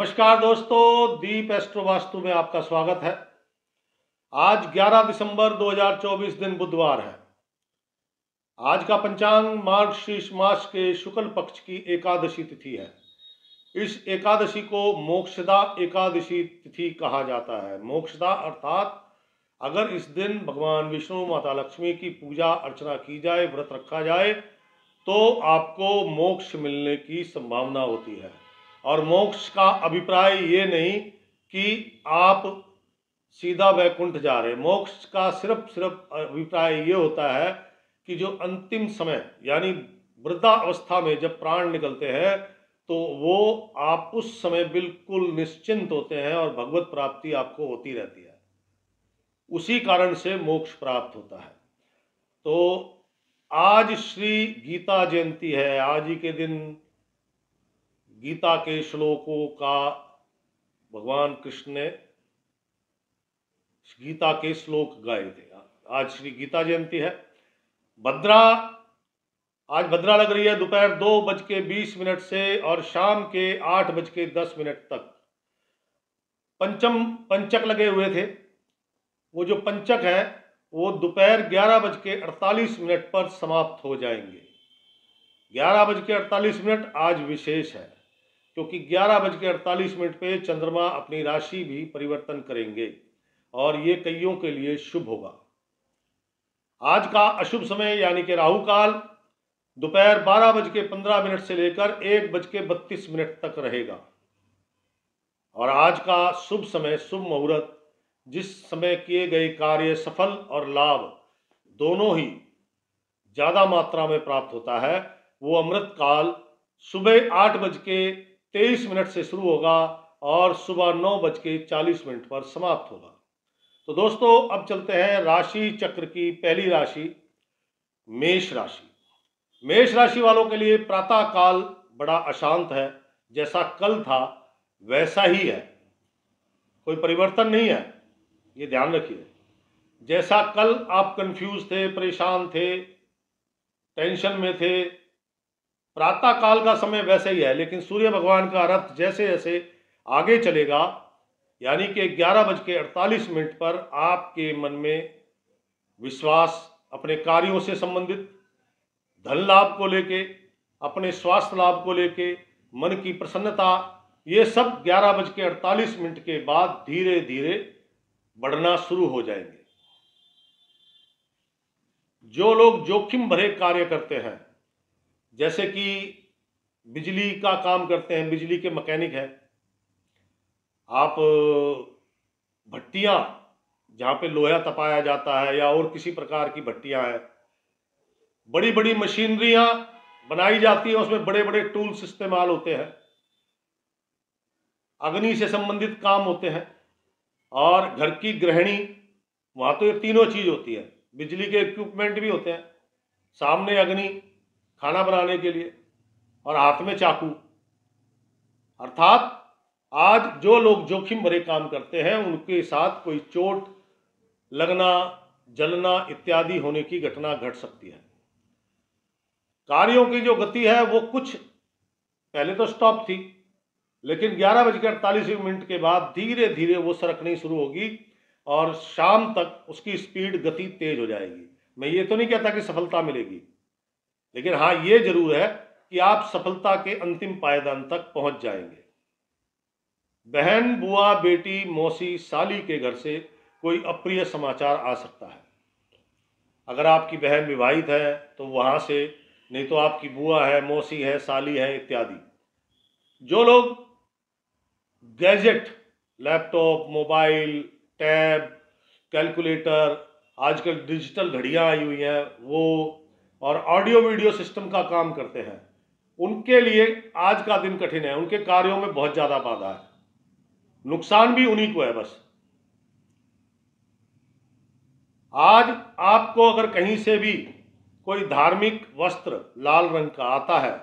नमस्कार दोस्तों, दीप एस्ट्रो वास्तु में आपका स्वागत है। आज 11 दिसंबर 2024 दिन बुधवार है। आज का पंचांग मार्गशीर्ष मास के शुक्ल पक्ष की एकादशी तिथि है। इस एकादशी को मोक्षदा एकादशी तिथि कहा जाता है। मोक्षदा अर्थात अगर इस दिन भगवान विष्णु, माता लक्ष्मी की पूजा अर्चना की जाए, व्रत रखा जाए तो आपको मोक्ष मिलने की संभावना होती है। और मोक्ष का अभिप्राय ये नहीं कि आप सीधा वैकुंठ जा रहे। मोक्ष का सिर्फ अभिप्राय ये होता है कि जो अंतिम समय यानी वृद्धावस्था में जब प्राण निकलते हैं तो वो आप उस समय बिल्कुल निश्चिंत होते हैं और भगवत प्राप्ति आपको होती रहती है। उसी कारण से मोक्ष प्राप्त होता है। तो आज श्री गीता जयंती है। आज ही के दिन गीता के श्लोकों का भगवान कृष्ण ने गीता के श्लोक गाए थे। आज श्री गीता जयंती है। आज भद्रा लग रही है दोपहर 2:20 से और शाम के 8:10 तक। पंचक लगे हुए थे। वो जो पंचक है वो दोपहर 11:48 पर समाप्त हो जाएंगे। 11:48 आज विशेष है क्योंकि 11:48 पे चंद्रमा अपनी राशि भी परिवर्तन करेंगे और ये कईयों के लिए शुभ होगा। आज का अशुभ समय यानी कि राहु काल दोपहर 12:15 से लेकर 1:32 तक रहेगा। और आज का शुभ समय, शुभ मुहूर्त, जिस समय किए गए कार्य सफल और लाभ दोनों ही ज़्यादा मात्रा में प्राप्त होता है, वो अमृत काल सुबह 8:23 से शुरू होगा और सुबह 9:40 पर समाप्त होगा। तो दोस्तों, अब चलते हैं राशि चक्र की पहली राशि मेष राशि। मेष राशि वालों के लिए प्रातः काल बड़ा अशांत है। जैसा कल था वैसा ही है, कोई परिवर्तन नहीं है, ये ध्यान रखिए। जैसा कल आप कंफ्यूज थे, परेशान थे, टेंशन में थे, प्रातः काल का समय वैसे ही है। लेकिन सूर्य भगवान का रथ जैसे जैसे आगे चलेगा यानी कि 11:48 पर आपके मन में विश्वास, अपने कार्यों से संबंधित, धन लाभ को लेके, अपने स्वास्थ्य लाभ को लेके, मन की प्रसन्नता, ये सब 11:48 के बाद धीरे धीरे बढ़ना शुरू हो जाएंगे। जो लोग जोखिम भरे कार्य करते हैं, जैसे कि बिजली का काम करते हैं, बिजली के मैकेनिक हैं, आप भट्टियाँ जहाँ पे लोहा तपाया जाता है या और किसी प्रकार की भट्टियाँ हैं, बड़ी बड़ी मशीनरियाँ बनाई जाती है, उसमें बड़े बड़े टूल्स इस्तेमाल होते हैं, अग्नि से संबंधित काम होते हैं। और घर की गृहिणी, वहाँ तो ये तीनों चीज़ होती है। बिजली के इक्विपमेंट भी होते हैं, सामने अग्नि खाना बनाने के लिए और हाथ में चाकू। अर्थात आज जो लोग जोखिम भरे काम करते हैं उनके साथ कोई चोट लगना, जलना इत्यादि होने की घटना घट सकती है। कार्यों की जो गति है वो कुछ पहले तो स्टॉप थी, लेकिन 11:48 के बाद धीरे धीरे वो सरकनी शुरू होगी और शाम तक उसकी स्पीड, गति तेज हो जाएगी। मैं ये तो नहीं कहता कि सफलता मिलेगी, लेकिन हाँ ये जरूर है कि आप सफलता के अंतिम पायदान तक पहुंच जाएंगे। बहन, बुआ, बेटी, मौसी, साली के घर से कोई अप्रिय समाचार आ सकता है। अगर आपकी बहन विवाहित है तो वहां से, नहीं तो आपकी बुआ है, मौसी है, साली है इत्यादि। जो लोग gadget, laptop, mobile, tab, calculator, आजकल डिजिटल घड़ियां आई हुई हैं, वो और ऑडियो वीडियो सिस्टम का काम करते हैं, उनके लिए आज का दिन कठिन है। उनके कार्यों में बहुत ज़्यादा बाधा है, नुकसान भी उन्हीं को है। बस आज आपको अगर कहीं से भी कोई धार्मिक वस्त्र लाल रंग का आता है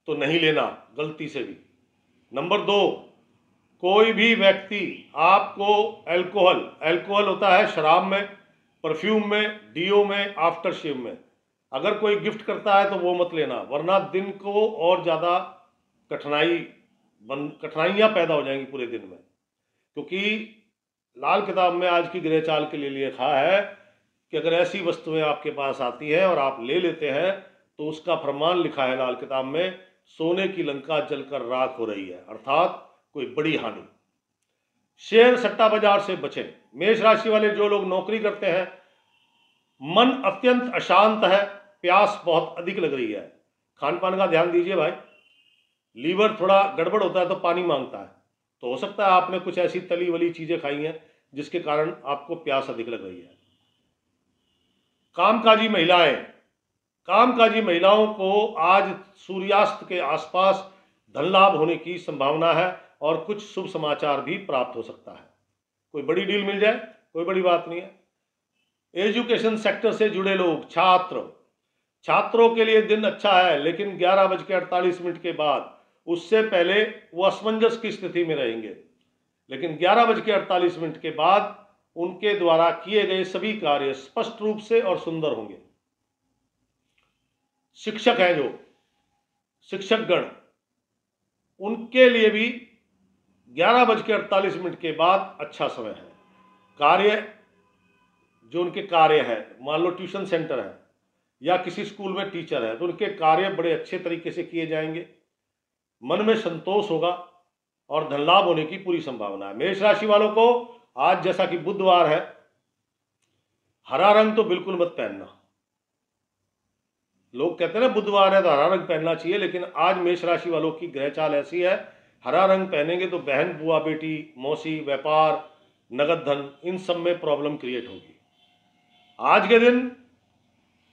तो नहीं लेना गलती से भी। नंबर 2, कोई भी व्यक्ति आपको अल्कोहल होता है शराब में, परफ्यूम में, डीओ में, आफ्टर शेव में, अगर कोई गिफ्ट करता है तो वो मत लेना, वरना दिन को और ज़्यादा कठिनाई कठिनाइयाँ पैदा हो जाएंगी पूरे दिन में, क्योंकि लाल किताब में आज की गृह चाल के लिए लिखा है कि अगर ऐसी वस्तुएं आपके पास आती हैं और आप ले लेते हैं तो उसका फरमान लिखा है लाल किताब में, सोने की लंका जलकर राख हो रही है, अर्थात कोई बड़ी हानि। शेयर सट्टा बाजार से बचें। मेष राशि वाले जो लोग नौकरी करते हैं, मन अत्यंत अशांत है, प्यास बहुत अधिक लग रही है, खान पान का ध्यान दीजिए भाई। लीवर थोड़ा गड़बड़ होता है तो पानी मांगता है, तो हो सकता है आपने कुछ ऐसी तली वली चीजें खाई हैं जिसके कारण आपको प्यास अधिक लग रही है। कामकाजी महिलाएं, कामकाजी महिलाओं को आज सूर्यास्त के आसपास धन लाभ होने की संभावना है और कुछ शुभ समाचार भी प्राप्त हो सकता है। कोई बड़ी डील मिल जाए, कोई बड़ी बात नहीं है। एजुकेशन सेक्टर से जुड़े लोग, छात्रों के लिए दिन अच्छा है, लेकिन 11:48 के बाद, उससे पहले वो असमंजस की स्थिति में रहेंगे, लेकिन 11:48 के बाद उनके द्वारा किए गए सभी कार्य स्पष्ट रूप से और सुंदर होंगे। शिक्षक हैं जो शिक्षकगण, उनके लिए भी 11:48 के बाद अच्छा समय है। कार्य जो उनके कार्य है, मान लो ट्यूशन सेंटर है या किसी स्कूल में टीचर है, तो उनके कार्य बड़े अच्छे तरीके से किए जाएंगे, मन में संतोष होगा और धन लाभ होने की पूरी संभावना है। मेष राशि वालों को आज, जैसा कि बुधवार है, हरा रंग तो बिल्कुल मत पहनना। लोग कहते हैं ना बुधवार है तो हरा रंग पहनना चाहिए, लेकिन आज मेष राशि वालों की ग्रह चाल ऐसी है, हरा रंग पहनेंगे तो बहन, बुआ, बेटी, मौसी, व्यापार, नगद धन, इन सब में प्रॉब्लम क्रिएट होगी। आज के दिन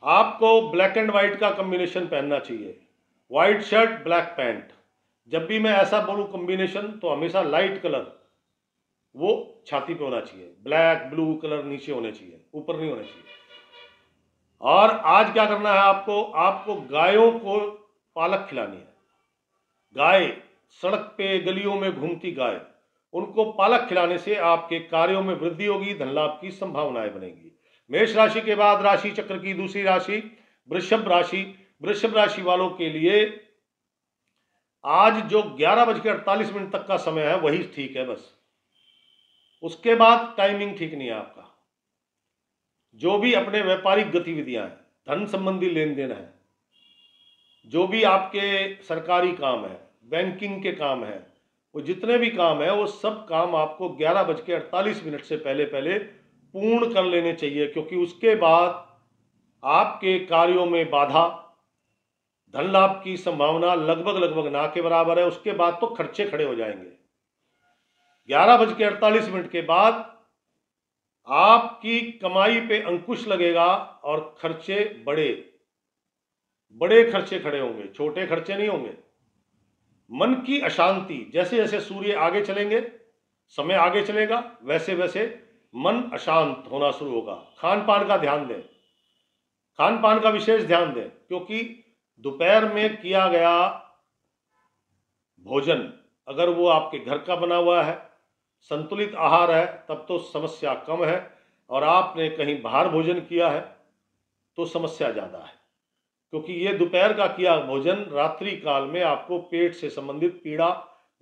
आपको ब्लैक एंड व्हाइट का कॉम्बिनेशन पहनना चाहिए, व्हाइट शर्ट ब्लैक पैंट। जब भी मैं ऐसा बोलूं कॉम्बिनेशन, तो हमेशा लाइट कलर वो छाती पे होना चाहिए, ब्लैक ब्लू कलर नीचे होने चाहिए, ऊपर नहीं होने चाहिए। और आज क्या करना है आपको गायों को पालक खिलानी है। गाय, सड़क पे गलियों में घूमती गाय, उनको पालक खिलाने से आपके कार्यों में वृद्धि होगी, धन लाभ की संभावनाएं बनेगी। मेष राशि के बाद राशि चक्र की दूसरी राशि वृषभ राशि। वृषभ राशि वालों के लिए आज जो 11:48 तक का समय है वही ठीक है, बस उसके बाद टाइमिंग ठीक नहीं है आपका। जो भी अपने व्यापारिक गतिविधियां हैं, धन संबंधी लेन देन है, जो भी आपके सरकारी काम है, बैंकिंग के काम है, वो जितने भी काम है, वो सब काम आपको 11:48 से पहले पहले पूर्ण कर लेने चाहिए, क्योंकि उसके बाद आपके कार्यों में बाधा, धन लाभ की संभावना लगभग ना के बराबर है। उसके बाद तो खर्चे खड़े हो जाएंगे। 11:48 के बाद आपकी कमाई पे अंकुश लगेगा और खर्चे बड़े खर्चे खड़े होंगे, छोटे खर्चे नहीं होंगे। मन की अशांति, जैसे जैसे सूर्य आगे चलेंगे, समय आगे चलेगा, वैसे वैसे मन अशांत होना शुरू होगा। खान पान का ध्यान दें, खान पान का विशेष ध्यान दें, क्योंकि दोपहर में किया गया भोजन अगर वो आपके घर का बना हुआ है, संतुलित आहार है, तब तो समस्या कम है, और आपने कहीं बाहर भोजन किया है तो समस्या ज़्यादा है, क्योंकि ये दोपहर का किया भोजन रात्रि काल में आपको पेट से संबंधित पीड़ा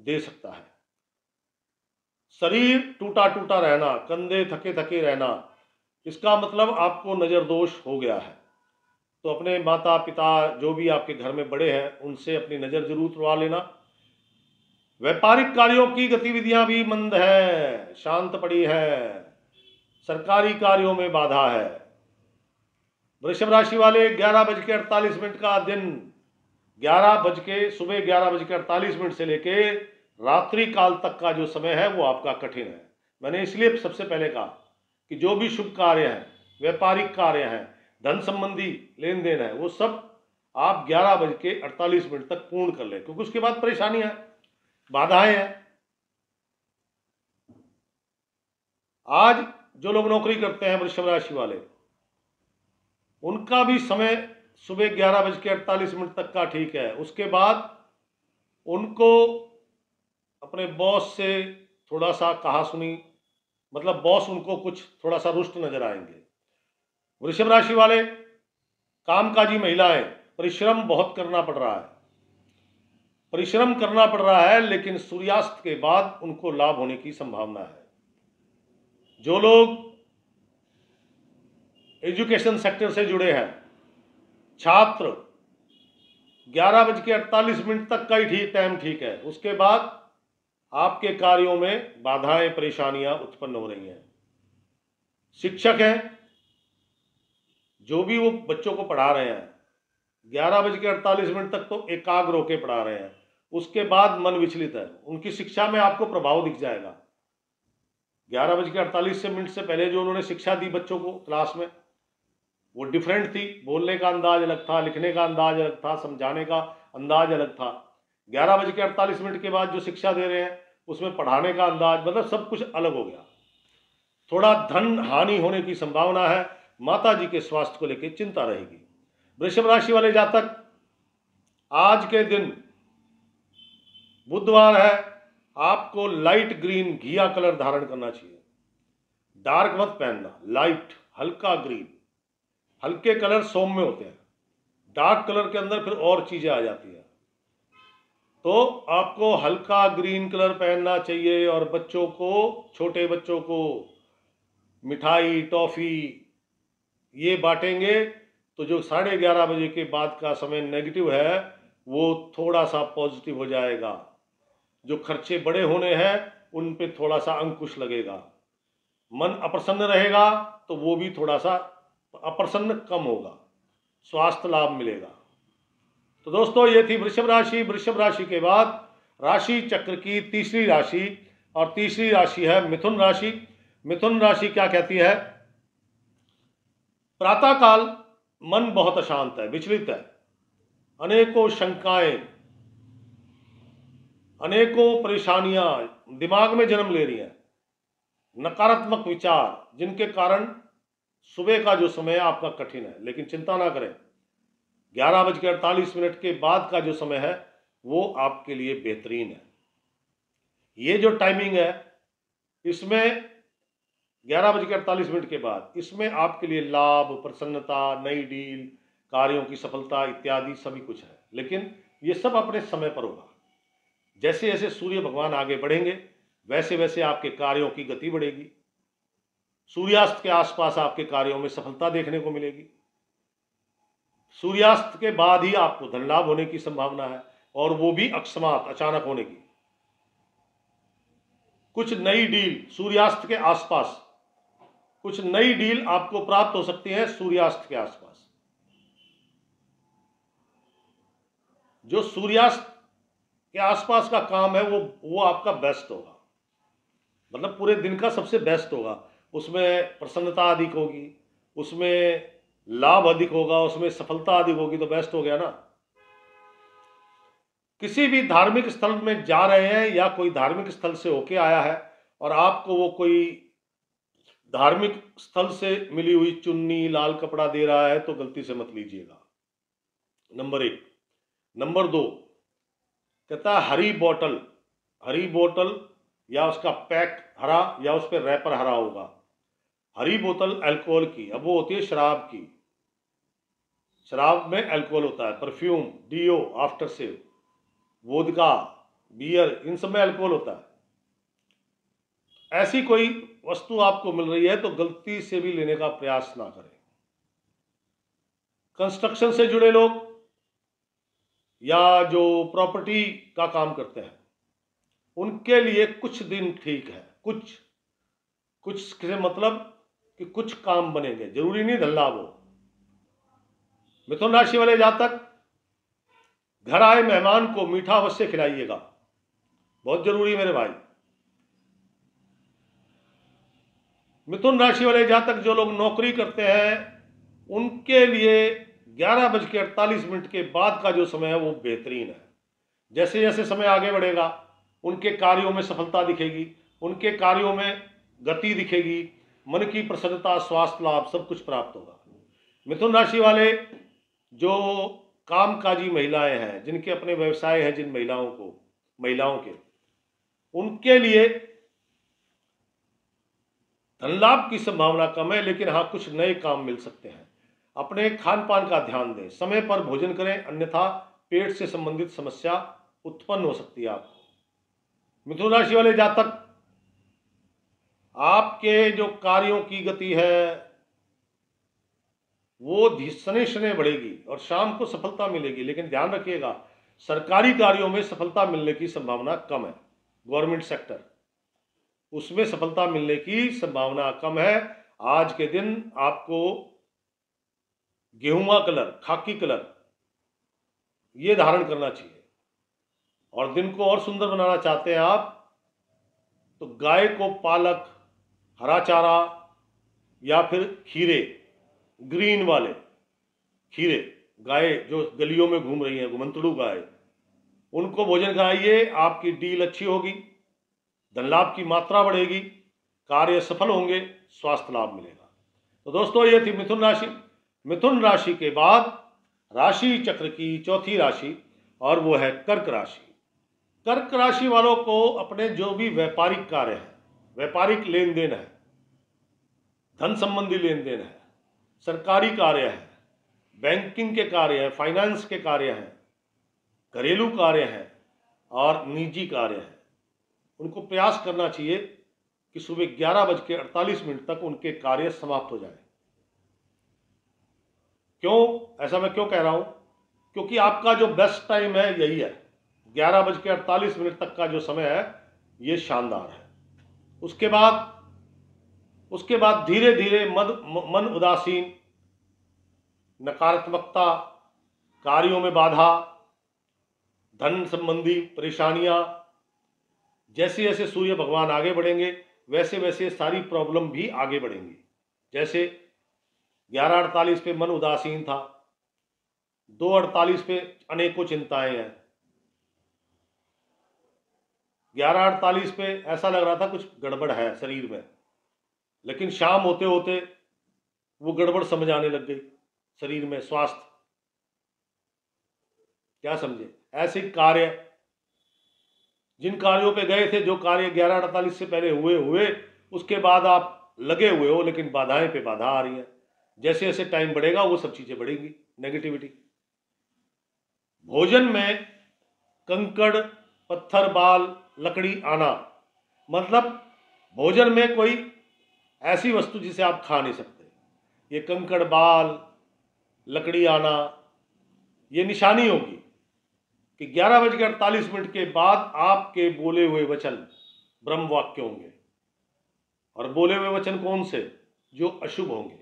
दे सकता है। शरीर टूटा टूटा रहना, कंधे थके थके रहना, इसका मतलब आपको नज़र दोष हो गया है। तो अपने माता पिता, जो भी आपके घर में बड़े हैं, उनसे अपनी नज़र जरूर तुड़वा लेना। व्यापारिक कार्यों की गतिविधियां भी मंद है, शांत पड़ी है, सरकारी कार्यों में बाधा है। वृषभ राशि वाले 11:48 का दिन, सुबह 11:48 से लेके रात्रि काल तक का जो समय है वो आपका कठिन है। मैंने इसलिए सबसे पहले कहा कि जो भी शुभ कार्य हैं, व्यापारिक कार्य हैं, धन संबंधी लेन देन है, वो सब आप 11:48 तक पूर्ण कर लें, क्योंकि उसके बाद परेशानियां हैं, बाधाएं हैं। आज जो लोग नौकरी करते हैं वृषभ राशि वाले, उनका भी समय सुबह 11:48 तक का ठीक है। उसके बाद उनको अपने बॉस से थोड़ा सा कहा सुनी, मतलब बॉस उनको कुछ थोड़ा सा रुष्ट नजर आएंगे। वृषभ राशि वाले कामकाजी महिलाएं, परिश्रम बहुत करना पड़ रहा है, परिश्रम करना पड़ रहा है, लेकिन सूर्यास्त के बाद उनको लाभ होने की संभावना है। जो लोग एजुकेशन सेक्टर से जुड़े हैं, छात्र, 11:48 तक का ही ठीक टाइम ठीक है, उसके बाद आपके कार्यों में बाधाएं, परेशानियां उत्पन्न हो रही हैं। शिक्षक हैं, जो भी वो बच्चों को पढ़ा रहे हैं, 11:48 तक तो एकाग्र होकर पढ़ा रहे हैं, उसके बाद मन विचलित है, उनकी शिक्षा में आपको प्रभाव दिख जाएगा। 11:48 से पहले जो उन्होंने शिक्षा दी बच्चों को क्लास में, वो डिफरेंट थी। बोलने का अंदाज अलग था, लिखने का अंदाज अलग था, समझाने का अंदाज अलग था। 11:48 के बाद जो शिक्षा दे रहे हैं उसमें पढ़ाने का अंदाज, मतलब सब कुछ अलग हो गया। थोड़ा धन हानि होने की संभावना है, माता जी के स्वास्थ्य को लेकर चिंता रहेगी। वृषभ राशि वाले जातक, आज के दिन बुधवार है, आपको लाइट ग्रीन घिया कलर धारण करना चाहिए। डार्क मत पहनना, लाइट हल्का ग्रीन। हल्के कलर सौम्य होते हैं, डार्क कलर के अंदर फिर और चीजें आ जाती है। तो आपको हल्का ग्रीन कलर पहनना चाहिए। और बच्चों को, छोटे बच्चों को मिठाई, टॉफी ये बांटेंगे तो जो 11:30 बजे के बाद का समय नेगेटिव है वो थोड़ा सा पॉजिटिव हो जाएगा। जो खर्चे बड़े होने हैं उन पे थोड़ा सा अंकुश लगेगा। मन अप्रसन्न रहेगा तो वो भी थोड़ा सा अप्रसन्न कम होगा, स्वास्थ्य लाभ मिलेगा। तो दोस्तों, ये थी वृषभ राशि। वृषभ राशि के बाद राशि चक्र की तीसरी राशि, और तीसरी राशि है मिथुन राशि। मिथुन राशि क्या कहती है? प्रातः काल मन बहुत अशांत है, विचलित है, अनेकों शंकाएं, अनेकों परेशानियां दिमाग में जन्म ले रही हैं, नकारात्मक विचार, जिनके कारण सुबह का जो समय आपका कठिन है। लेकिन चिंता ना करें, 11:48 के बाद का जो समय है वो आपके लिए बेहतरीन है। ये जो टाइमिंग है, इसमें 11:48 के बाद इसमें आपके लिए लाभ, प्रसन्नता, नई डील, कार्यों की सफलता इत्यादि सभी कुछ है। लेकिन ये सब अपने समय पर होगा। जैसे जैसे सूर्य भगवान आगे बढ़ेंगे वैसे वैसे आपके कार्यों की गति बढ़ेगी। सूर्यास्त के आसपास आपके कार्यों में सफलता देखने को मिलेगी। सूर्यास्त के बाद ही आपको धन लाभ होने की संभावना है, और वो भी अकस्मात, अचानक होने की। कुछ नई डील सूर्यास्त के आसपास, कुछ नई डील आपको प्राप्त हो सकती है सूर्यास्त के आसपास। जो सूर्यास्त के आसपास का काम है वो आपका बेस्ट होगा, मतलब पूरे दिन का सबसे बेस्ट होगा। उसमें प्रसन्नता अधिक होगी, उसमें लाभ अधिक होगा, उसमें सफलता अधिक होगी, तो बेस्ट हो गया ना। किसी भी धार्मिक स्थल में जा रहे हैं या कोई धार्मिक स्थल से होके आया है और आपको वो कोई धार्मिक स्थल से मिली हुई चुन्नी, लाल कपड़ा दे रहा है तो गलती से मत लीजिएगा, नंबर 1। नंबर 2, कहता है हरी बोतल या उसका पैक हरा या उस पर रैपर हरा होगा। हरी बोतल अल्कोहल की, अब वो होती है शराब की। शराब में अल्कोहल होता है, perfume, deo, after shave, vodka, beer, इन सब में अल्कोहल होता है। ऐसी कोई वस्तु आपको मिल रही है तो गलती से भी लेने का प्रयास ना करें। कंस्ट्रक्शन से जुड़े लोग या जो प्रॉपर्टी का काम करते हैं उनके लिए कुछ दिन ठीक है। कुछ से मतलब कि कुछ काम बनेंगे, जरूरी नहीं धन लाभ हो। मिथुन राशि वाले जातक, घर आए मेहमान को मीठा अवश्य खिलाइएगा, बहुत जरूरी मेरे भाई। मिथुन राशि वाले जातक जो लोग नौकरी करते हैं उनके लिए 11:48 के बाद का जो समय है वो बेहतरीन है। जैसे जैसे समय आगे बढ़ेगा उनके कार्यों में सफलता दिखेगी, उनके कार्यों में गति दिखेगी, मन की प्रसन्नता, स्वास्थ्य लाभ सब कुछ प्राप्त होगा। मिथुन राशि वाले जो कामकाजी महिलाएं हैं, जिनके अपने व्यवसाय हैं, जिन महिलाओं के, उनके लिए धन लाभ की संभावना कम है, लेकिन हाँ कुछ नए काम मिल सकते हैं। अपने खान पान का ध्यान दें, समय पर भोजन करें, अन्यथा पेट से संबंधित समस्या उत्पन्न हो सकती है आपको। मिथुन राशि वाले जातक, आपके जो कार्यों की गति है वो सने शने बढ़ेगी और शाम को सफलता मिलेगी, लेकिन ध्यान रखिएगा सरकारी कार्यों में सफलता मिलने की संभावना कम है। गवर्नमेंट सेक्टर, उसमें सफलता मिलने की संभावना कम है। आज के दिन आपको गेहुआ कलर, खाकी कलर ये धारण करना चाहिए। और दिन को और सुंदर बनाना चाहते हैं आप तो गाय को पालक, हरा चारा या फिर खीरे, ग्रीन वाले खीरे, गाय जो गलियों में घूम रही है, घुमंतड़ू गाय, उनको भोजन कराइए। आपकी डील अच्छी होगी, धन लाभ की मात्रा बढ़ेगी, कार्य सफल होंगे, स्वास्थ्य लाभ मिलेगा। तो दोस्तों ये थी मिथुन राशि। मिथुन राशि के बाद राशि चक्र की चौथी राशि और वो है कर्क राशि। कर्क राशि वालों को अपने जो भी व्यापारिक कार्य है, व्यापारिक लेन देन है, धन संबंधी लेन देन है, सरकारी कार्य है, बैंकिंग के कार्य है, फाइनेंस के कार्य हैं, घरेलू कार्य हैं और निजी कार्य हैं, उनको प्रयास करना चाहिए कि सुबह 11:48 तक उनके कार्य समाप्त हो जाए। क्यों ऐसा मैं क्यों कह रहा हूं? क्योंकि आपका जो बेस्ट टाइम है यही है, 11:48 तक का जो समय है ये शानदार है। उसके बाद धीरे धीरे मन उदासीन, नकारात्मकता, कार्यों में बाधा, धन संबंधी परेशानियां, जैसे जैसे सूर्य भगवान आगे बढ़ेंगे वैसे वैसे सारी प्रॉब्लम भी आगे बढ़ेंगी। जैसे 11:48 पे मन उदासीन था, 2:48 पे अनेकों चिंताएं हैं, 11:48 पे ऐसा लग रहा था कुछ गड़बड़ है शरीर में, लेकिन शाम होते होते वो गड़बड़ समझ आने लग गई शरीर में, स्वास्थ्य। क्या समझे? ऐसे कार्य, जिन कार्यों पे गए थे, जो कार्य 11:48 से पहले हुए, उसके बाद आप लगे हुए हो लेकिन बाधाएं पे बाधा आ रही है। जैसे जैसे टाइम बढ़ेगा वो सब चीजें बढ़ेंगी, नेगेटिविटी। भोजन में कंकड़, पत्थर, बाल, लकड़ी आना, मतलब भोजन में कोई ऐसी वस्तु जिसे आप खा नहीं सकते, ये कंकड़, बाल, लकड़ी आना, ये निशानी होगी कि 11:48 के बाद आपके बोले हुए वचन ब्रह्म वाक्य होंगे। और बोले हुए वचन कौन से? जो अशुभ होंगे।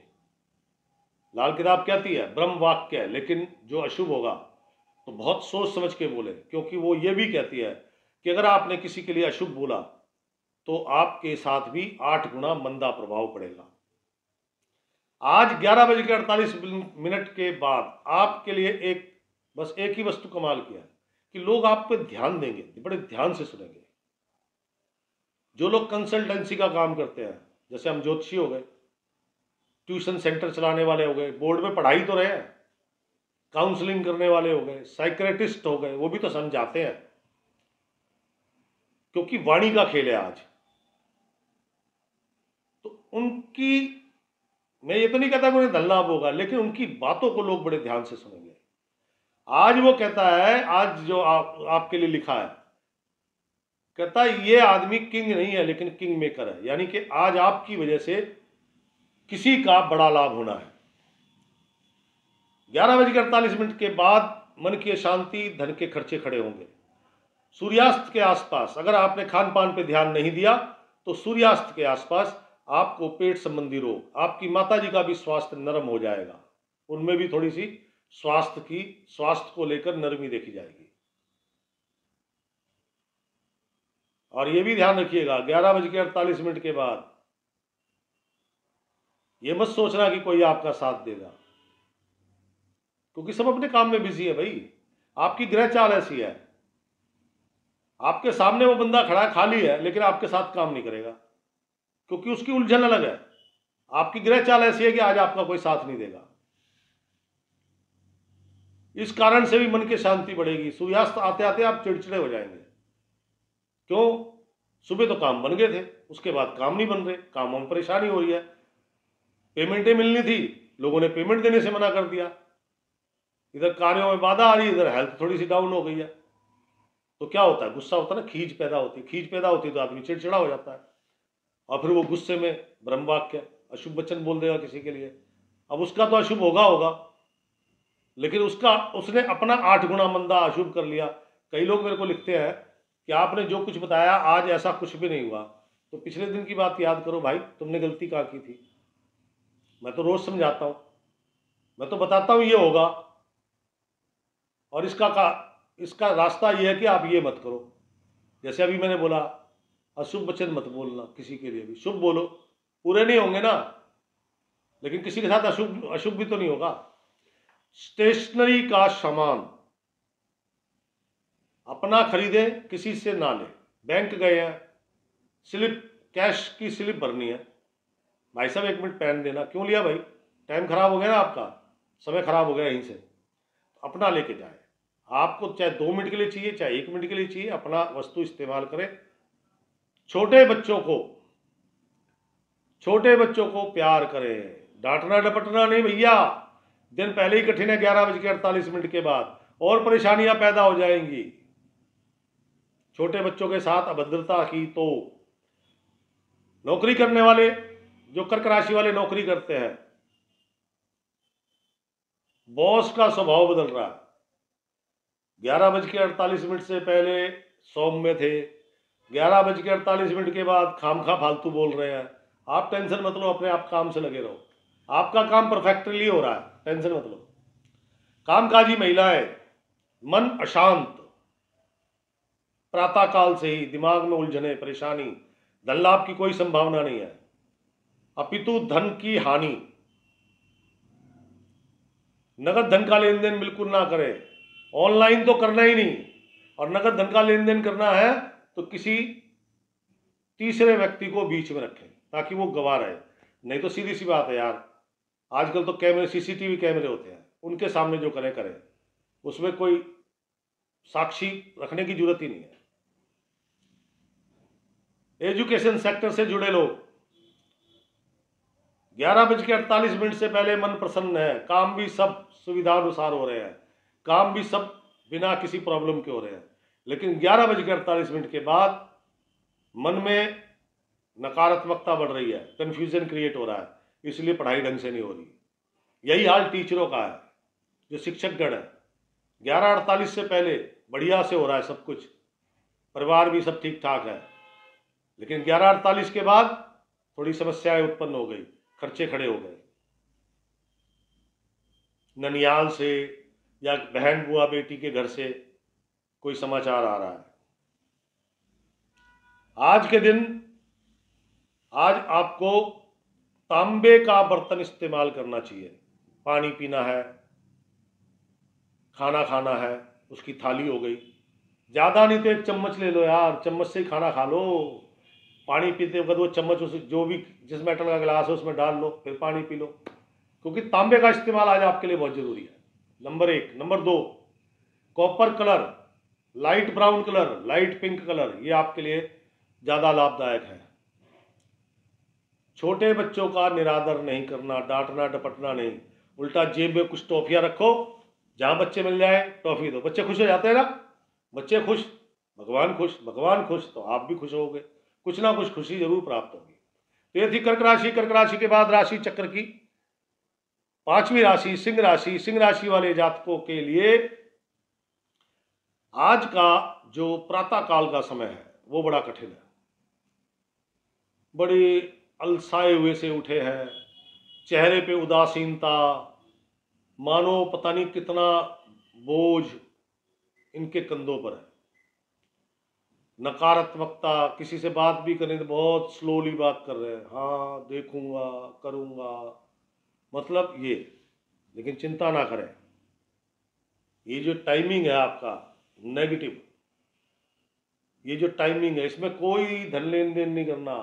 लाल किताब कहती है ब्रह्म वाक्य है, लेकिन जो अशुभ होगा तो बहुत सोच समझ के बोले, क्योंकि वो ये भी कहती है कि अगर आपने किसी के लिए अशुभ बोला तो आपके साथ भी 8 गुना मंदा प्रभाव पड़ेगा। आज 11:48 के बाद आपके लिए बस एक ही वस्तु कमाल किया है कि लोग आप पे ध्यान देंगे, बड़े ध्यान से सुनेंगे। जो लोग कंसल्टेंसी का काम करते हैं, जैसे हम ज्योतिषी हो गए, ट्यूशन सेंटर चलाने वाले हो गए, बोर्ड में पढ़ाई तो रहे हैं, काउंसलिंग करने वाले हो गए, साइकियाट्रिस्ट हो गए, वो भी तो समझाते हैं, क्योंकि वाणी का खेल है आज। तो उनकी, मैं ये तो नहीं कहता कि उन्हें धन लाभ होगा, लेकिन उनकी बातों को लोग बड़े ध्यान से सुनेंगे। आज वो कहता है, आज जो आपके लिए लिखा है, कहता है ये आदमी किंग नहीं है लेकिन किंग मेकर है, यानी कि आज आपकी वजह से किसी का बड़ा लाभ होना है। 11:48 के बाद मन की शांति, धन के खर्चे खड़े होंगे। सूर्यास्त के आसपास अगर आपने खान पान पे ध्यान नहीं दिया तो सूर्यास्त के आसपास आपको पेट संबंधी रोग, आपकी माता जी का भी स्वास्थ्य नरम हो जाएगा, उनमें भी थोड़ी सी स्वास्थ्य को लेकर नरमी देखी जाएगी। और ये भी ध्यान रखिएगा 11:48 के बाद ये मत सोचना कि कोई आपका साथ देगा, क्योंकि सब अपने काम में बिजी है भाई। आपकी ग्रह चाल ऐसी है, आपके सामने वो बंदा खड़ा है, खाली है, लेकिन आपके साथ काम नहीं करेगा, क्योंकि उसकी उलझन अलग है। आपकी ग्रह चाल ऐसी है कि आज आपका कोई साथ नहीं देगा। इस कारण से भी मन की शांति बढ़ेगी। सूर्यास्त आते आते आप चिड़चिड़े हो जाएंगे। क्यों? सुबह तो काम बन गए थे, उसके बाद काम नहीं बन रहे, कामों में परेशानी हो रही है, पेमेंटें मिलनी थी, लोगों ने पेमेंट देने से मना कर दिया, इधर कार्यों में बाधा आ रही है, इधर हेल्थ थोड़ी सी डाउन हो गई है। तो क्या होता है, गुस्सा होता है ना, खींच पैदा होती है, खींच पैदा होती है तो आदमी चिड़चिड़ा हो जाता है और फिर वो गुस्से में ब्रह्म वाक्य अशुभ वचन बोल देगा किसी के लिए। अब उसका तो अशुभ होगा होगा, लेकिन उसने अपना 8 गुना मंदा अशुभ कर लिया। कई लोग मेरे को लिखते हैं कि आपने जो कुछ बताया आज ऐसा कुछ भी नहीं हुआ, तो पिछले दिन की बात याद करो भाई, तुमने गलती कहाँ की थी। मैं तो रोज समझाता हूं, मैं तो बताता हूं ये होगा, और इसका रास्ता ये है कि आप ये मत करो। जैसे अभी मैंने बोला अशुभ वचन मत बोलना किसी के लिए भी, शुभ बोलो, पूरे नहीं होंगे ना, लेकिन किसी के साथ अशुभ अशुभ भी तो नहीं होगा। स्टेशनरी का सामान अपना खरीदे, किसी से ना ले। बैंक गए हैं, स्लिप, कैश की स्लिप भरनी है, भाई साहब 1 मिनट पेन देना, क्यों लिया भाई, टाइम खराब हो गया ना आपका, समय खराब हो गया यहीं से, अपना लेके जाए। आपको चाहे 2 मिनट के लिए चाहिए, चाहे 1 मिनट के लिए चाहिए, अपना वस्तु इस्तेमाल करें। छोटे बच्चों को प्यार करें, डांटना डपटना नहीं भैया। दिन पहले ही कठिन है 11:48 के बाद, और परेशानियां पैदा हो जाएंगी। छोटे बच्चों के साथ अभद्रता की तो नौकरी करने वाले, जो कर्क राशि वाले नौकरी करते हैं, बॉस का स्वभाव बदल रहा है। 11:48 से पहले सौम्य थे, 11:48 के बाद खामखा फालतू बोल रहे हैं। आप टेंशन मत लो, अपने आप काम से लगे रहो, आपका काम परफेक्टली हो रहा है, टेंशन मत लो। कामकाजी महिलाएं, मन अशांत, प्रातःकाल से ही दिमाग में उलझने, परेशानी, धन लाभ की कोई संभावना नहीं है, अपितु धन की हानि। नगद धन का लेन देन बिल्कुल ना करें, ऑनलाइन तो करना ही नहीं, और नगद धन का लेन देन करना है तो किसी तीसरे व्यक्ति को बीच में रखें ताकि वो गवाह रहे। नहीं तो सीधी सी बात है यार, आजकल तो कैमरे, सीसीटीवी कैमरे होते हैं, उनके सामने जो करें, उसमें कोई साक्षी रखने की जरूरत ही नहीं है। एजुकेशन सेक्टर से जुड़े लोग, 11:48 से पहले मन प्रसन्न है, काम भी सब सुविधा अनुसार हो रहे हैं, काम भी सब बिना किसी प्रॉब्लम के हो रहे हैं। लेकिन 11:48 के बाद मन में नकारात्मकता बढ़ रही है, कंफ्यूजन क्रिएट हो रहा है, इसलिए पढ़ाई ढंग से नहीं हो रही। यही हाल टीचरों का है, जो शिक्षकगण है। 11:48 से पहले बढ़िया से हो रहा है सब कुछ, परिवार भी सब ठीक ठाक है, लेकिन 11:48 के बाद थोड़ी समस्याएं उत्पन्न हो गई, खर्चे खड़े हो गए। ननियाल से या बहन बुआ बेटी के घर से कोई समाचार आ रहा है। आज के दिन, आज आपको तांबे का बर्तन इस्तेमाल करना चाहिए। पानी पीना है, खाना खाना है, उसकी थाली हो गई, ज़्यादा नहीं तो 1 चम्मच ले लो यार, चम्मच से ही खाना खा लो। पानी पीते वक्त वो चम्मच उस जो भी जिस मेटल का गिलास है उसमें डाल लो, फिर पानी पी लो, क्योंकि तांबे का इस्तेमाल आज आपके लिए बहुत ज़रूरी है, number 1। Number 2, copper colour, light brown colour, light pink colour, ये आपके लिए ज़्यादा लाभदायक है। छोटे बच्चों का निरादर नहीं करना, डांटना डपटना नहीं, उल्टा जेब में कुछ टॉफियाँ रखो, जहाँ बच्चे मिल जाए टॉफी दो, बच्चे खुश हो जाते हैं ना, बच्चे खुश, भगवान खुश, भगवान खुश तो आप भी खुश होगे, कुछ ना कुछ खुशी जरूर प्राप्त होगी। तो ये थी कर्क राशि। कर्क राशि के बाद राशि चक्र की 5वीं राशि सिंह राशि। सिंह राशि वाले जातकों के लिए आज का जो प्रातः काल का समय है वो बड़ा कठिन है, बड़ी अलसाए हुए से उठे हैं, चेहरे पे उदासीनता, मानो पता नहीं कितना बोझ इनके कंधों पर है, नकारात्मकता, किसी से बात भी करें तो बहुत स्लोली बात कर रहे हैं, हाँ देखूंगा करूंगा, मतलब ये। लेकिन चिंता ना करें, ये जो टाइमिंग है आपका नेगेटिव, ये जो टाइमिंग है इसमें कोई धन लेन देन नहीं करना।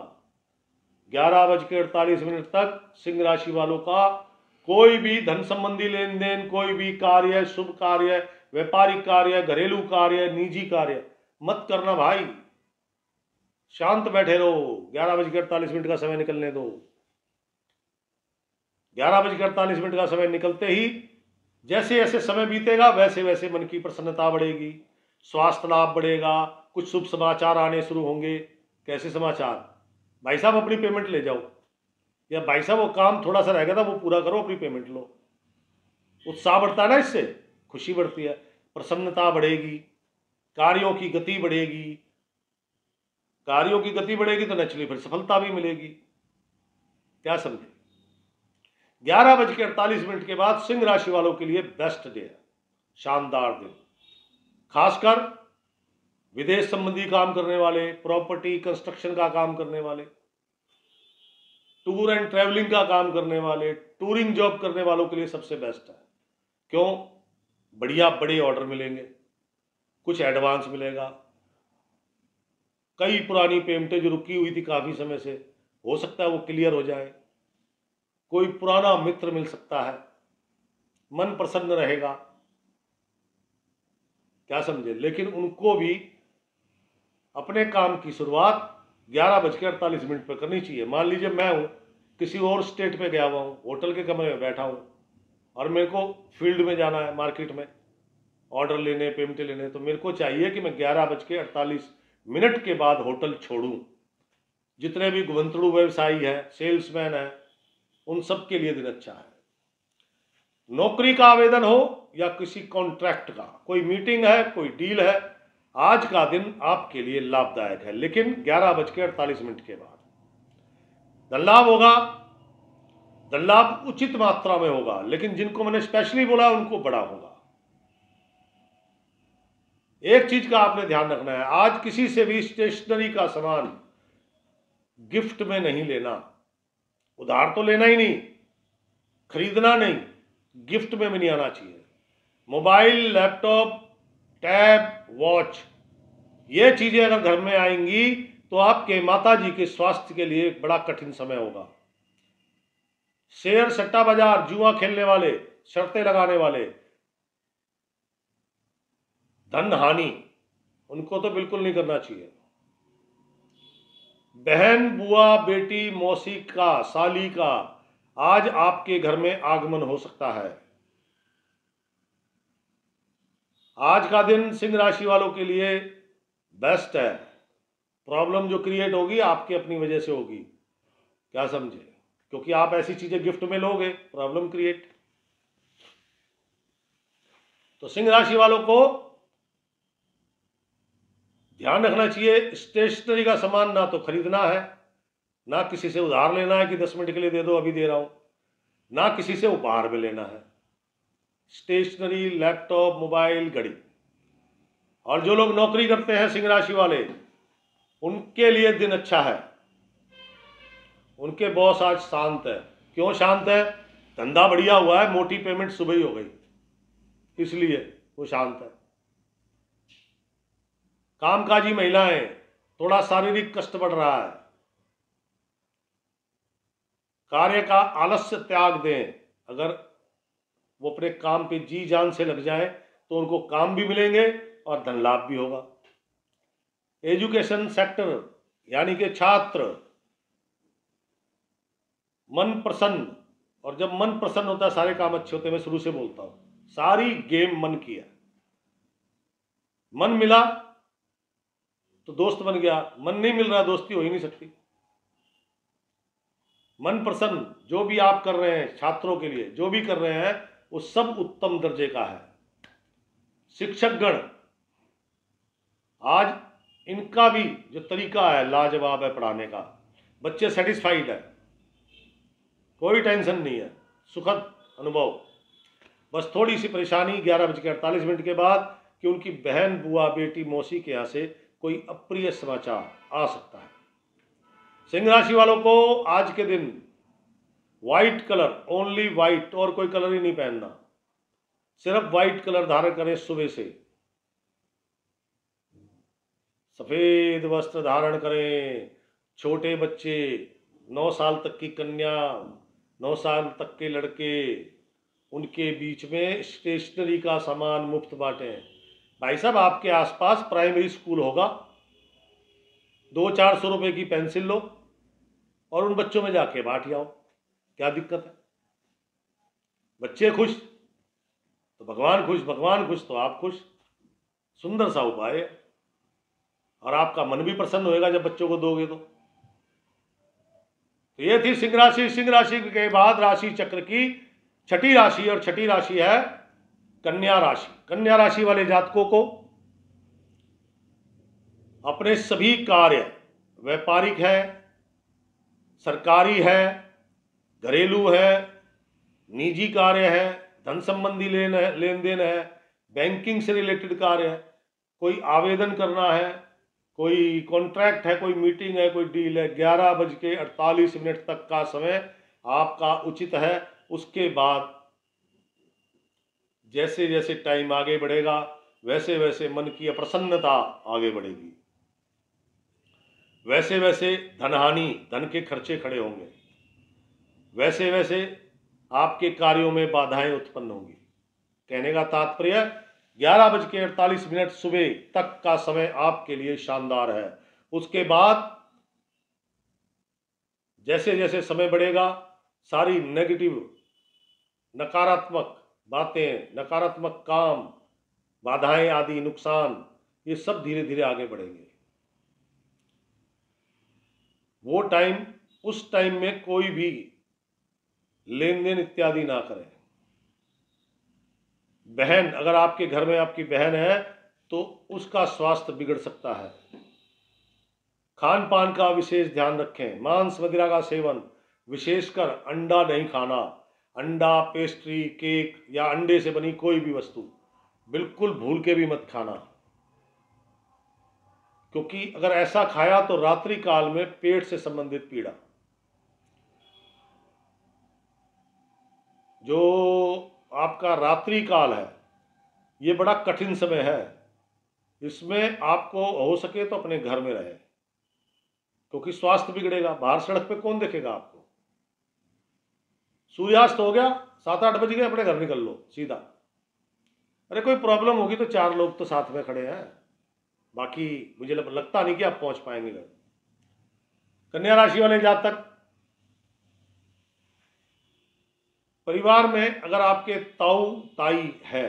11:48 तक सिंह राशि वालों का कोई भी धन संबंधी लेन देन, कोई भी कार्य, शुभ कार्य, व्यापारिक कार्य, घरेलू कार्य, निजी कार्य मत करना भाई, शांत बैठे रहो। 11:48 का समय निकलने दो। 11:48 का समय निकलते ही जैसे जैसे समय बीतेगा वैसे वैसे मन की प्रसन्नता बढ़ेगी, स्वास्थ्य लाभ बढ़ेगा, कुछ शुभ समाचार आने शुरू होंगे। कैसे समाचार? भाई साहब अपनी पेमेंट ले जाओ, या भाई साहब वो काम थोड़ा सा रह गया था वो पूरा करो, अपनी पेमेंट लो। उत्साह बढ़ता है ना, इससे खुशी बढ़ती है, प्रसन्नता बढ़ेगी, कार्यों की गति बढ़ेगी। कार्यों की गति बढ़ेगी तो नेचुरली फिर सफलता भी मिलेगी। क्या समझे? 11:48 के बाद सिंह राशि वालों के लिए बेस्ट डे है, शानदार दिन। खासकर विदेश संबंधी काम करने वाले, प्रॉपर्टी कंस्ट्रक्शन का काम करने वाले, टूर एंड ट्रैवलिंग का काम करने वाले, टूरिंग जॉब करने वालों के लिए सबसे बेस्ट है। क्यों? बढ़िया बड़े ऑर्डर मिलेंगे, कुछ एडवांस मिलेगा, कई पुरानी पेमेंटें जो रुकी हुई थी काफी समय से, हो सकता है वो क्लियर हो जाए। कोई पुराना मित्र मिल सकता है, मन प्रसन्न रहेगा। क्या समझे? लेकिन उनको भी अपने काम की शुरुआत 11:48 पर करनी चाहिए। मान लीजिए मैं हूं किसी और स्टेट पे गया हुआ हूं, होटल के कमरे में बैठा हूं और मेरे को फील्ड में जाना है, मार्केट में ऑर्डर लेने, पेमेंटें लेने, तो मेरे को चाहिए कि मैं 11:48 के बाद होटल छोड़ूं। जितने भी घुमंतड़ू व्यवसायी है, सेल्समैन है, उन सब के लिए दिन अच्छा है। नौकरी का आवेदन हो या किसी कॉन्ट्रैक्ट का, कोई मीटिंग है, कोई डील है, आज का दिन आपके लिए लाभदायक है, लेकिन 11:48 के बाद। धन लाभ होगा, धन लाभ उचित मात्रा में होगा, लेकिन जिनको मैंने स्पेशली बोला उनको बड़ा होगा। एक चीज का आपने ध्यान रखना है, आज किसी से भी स्टेशनरी का सामान गिफ्ट में नहीं लेना। उधार तो लेना ही नहीं, खरीदना नहीं, गिफ्ट में भी नहीं आना चाहिए। मोबाइल, लैपटॉप, टैब, वॉच, ये चीजें अगर घर में आएंगी तो आपके माताजी के स्वास्थ्य के लिए एक बड़ा कठिन समय होगा। शेयर सट्टा बाजार, जुआ खेलने वाले, शर्तें लगाने वाले, धन हानि, उनको तो बिल्कुल नहीं करना चाहिए। बहन, बुआ, बेटी, मौसी का, साली का आज आपके घर में आगमन हो सकता है। आज का दिन सिंह राशि वालों के लिए बेस्ट है। प्रॉब्लम जो क्रिएट होगी आपकी अपनी वजह से होगी। क्या समझे? क्योंकि आप ऐसी चीजें गिफ्ट में लोगे, प्रॉब्लम क्रिएट। तो सिंह राशि वालों को ध्यान रखना चाहिए, स्टेशनरी का सामान ना तो खरीदना है, ना किसी से उधार लेना है कि 10 मिनट के लिए दे दो अभी दे रहा हूं, ना किसी से उपहार में लेना है। स्टेशनरी, लैपटॉप, मोबाइल, घड़ी। और जो लोग नौकरी करते हैं सिंह राशि वाले, उनके लिए दिन अच्छा है। उनके बॉस आज शांत है। क्यों शांत है? धंधा बढ़िया हुआ है, मोटी पेमेंट सुबह ही हो गई, इसलिए वो शांत है। कामकाजी महिलाएं, थोड़ा शारीरिक कष्ट बढ़ रहा है, कार्य का आलस्य त्याग दें। अगर वो अपने काम पे जी जान से लग जाए तो उनको काम भी मिलेंगे और धन लाभ भी होगा। एजुकेशन सेक्टर यानी कि छात्र, मन प्रसन्न, और जब मन प्रसन्न होता है सारे काम अच्छे होते हैं। मैं शुरू से बोलता हूं, सारी गेम मन की है। मन मिला तो दोस्त बन गया, मन नहीं मिल रहा दोस्ती हो ही नहीं सकती। मन प्रसन्न, जो भी आप कर रहे हैं छात्रों के लिए, जो भी कर रहे हैं वो सब उत्तम दर्जे का है। शिक्षकगण, आज इनका भी जो तरीका है लाजवाब है पढ़ाने का। बच्चे सेटिस्फाइड है, कोई टेंशन नहीं है, सुखद अनुभव। बस थोड़ी सी परेशानी 11:48 के बाद कि उनकी बहन, बुआ, बेटी, मौसी के यहाँ से कोई अप्रिय समाचार आ सकता है। सिंह राशि वालों को आज के दिन व्हाइट कलर, ओनली व्हाइट, और कोई कलर ही नहीं पहनना, सिर्फ व्हाइट कलर धारण करें। सुबह से सफेद वस्त्र धारण करें। छोटे बच्चे, 9 साल तक की कन्या, 9 साल तक के लड़के, उनके बीच में स्टेशनरी का सामान मुफ्त बांटें। भाई साहब आपके आसपास प्राइमरी स्कूल होगा, 200-400 रुपए की पेंसिल लो और उन बच्चों में जाके बांट आओ। क्या दिक्कत है? बच्चे खुश तो भगवान खुश, भगवान खुश तो आप खुश। सुंदर सा उपाय है, और आपका मन भी प्रसन्न होएगा जब बच्चों को दोगे तो ये थी सिंह राशि। सिंह राशि के बाद राशि चक्र की छठी राशि, और छठी राशि है कन्या राशि। कन्या राशि वाले जातकों को अपने सभी कार्य, व्यापारिक है, सरकारी है, घरेलू है, निजी कार्य है, धन संबंधी लेन देन है, बैंकिंग से रिलेटेड कार्य है, कोई आवेदन करना है, कोई कॉन्ट्रैक्ट है, कोई मीटिंग है, कोई डील है, 11:48 तक का समय आपका उचित है। उसके बाद जैसे जैसे टाइम आगे बढ़ेगा वैसे वैसे मन की अप्रसन्नता आगे बढ़ेगी, वैसे वैसे धनहानि, धन के खर्चे खड़े होंगे, वैसे वैसे आपके कार्यों में बाधाएं उत्पन्न होंगी। कहने का तात्पर्य 11:48 सुबह तक का समय आपके लिए शानदार है। उसके बाद जैसे जैसे समय बढ़ेगा सारी नेगेटिव, नकारात्मक बातें, नकारात्मक काम, बाधाएं आदि, नुकसान, ये सब धीरे धीरे आगे बढ़ेंगे। वो टाइम, उस टाइम में कोई भी लेन देन इत्यादि ना करें। बहन, अगर आपके घर में आपकी बहन है तो उसका स्वास्थ्य बिगड़ सकता है। खान पान का विशेष ध्यान रखें। मांस मदिरा का सेवन, विशेषकर अंडा नहीं खाना। अंडा, पेस्ट्री, केक या अंडे से बनी कोई भी वस्तु बिल्कुल भूल के भी मत खाना, क्योंकि अगर ऐसा खाया तो रात्रि काल में पेट से संबंधित पीड़ा, जो आपका रात्रि काल है, ये बड़ा कठिन समय है। इसमें आपको हो सके तो अपने घर में रहे, क्योंकि स्वास्थ्य बिगड़ेगा। बाहर सड़क पे कौन देखेगा आपको? सूर्यास्त हो गया, 7-8 बज गए, अपने घर निकल लो सीधा। अरे कोई प्रॉब्लम होगी तो 4 लोग तो साथ में खड़े हैं, बाकी मुझे लगता नहीं कि आप पहुंच पाएंगे घर। कन्या राशि वाले जातक, परिवार में अगर आपके ताऊ ताई है,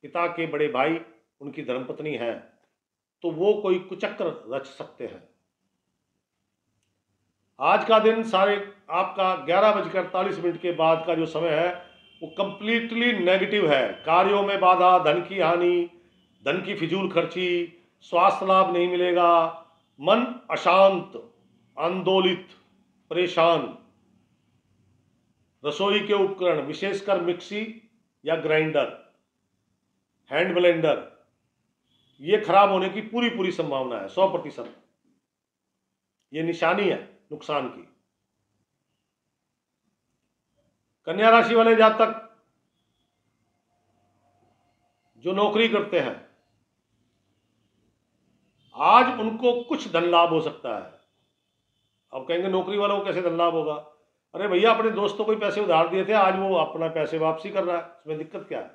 पिता के बड़े भाई, उनकी धर्मपत्नी है, तो वो कोई कुचक्र रच सकते हैं। आज का दिन सारे आपका 11:48 के बाद का जो समय है वो कंप्लीटली नेगेटिव है। कार्यों में बाधा, धन की हानि, धन की फिजूल खर्ची, स्वास्थ्य लाभ नहीं मिलेगा, मन अशांत, आंदोलित, परेशान। रसोई के उपकरण, विशेषकर मिक्सी या ग्राइंडर, हैंड ब्लेंडर, ये खराब होने की पूरी पूरी संभावना है, 100%। ये निशानी है नुकसान की। कन्या राशि वाले जातक जो नौकरी करते हैं, आज उनको कुछ धन लाभ हो सकता है। अब कहेंगे नौकरी वालों को कैसे धन लाभ होगा? अरे भैया, अपने दोस्तों को पैसे उधार दिए थे, आज वो अपना पैसे वापसी कर रहा है, इसमें दिक्कत क्या है?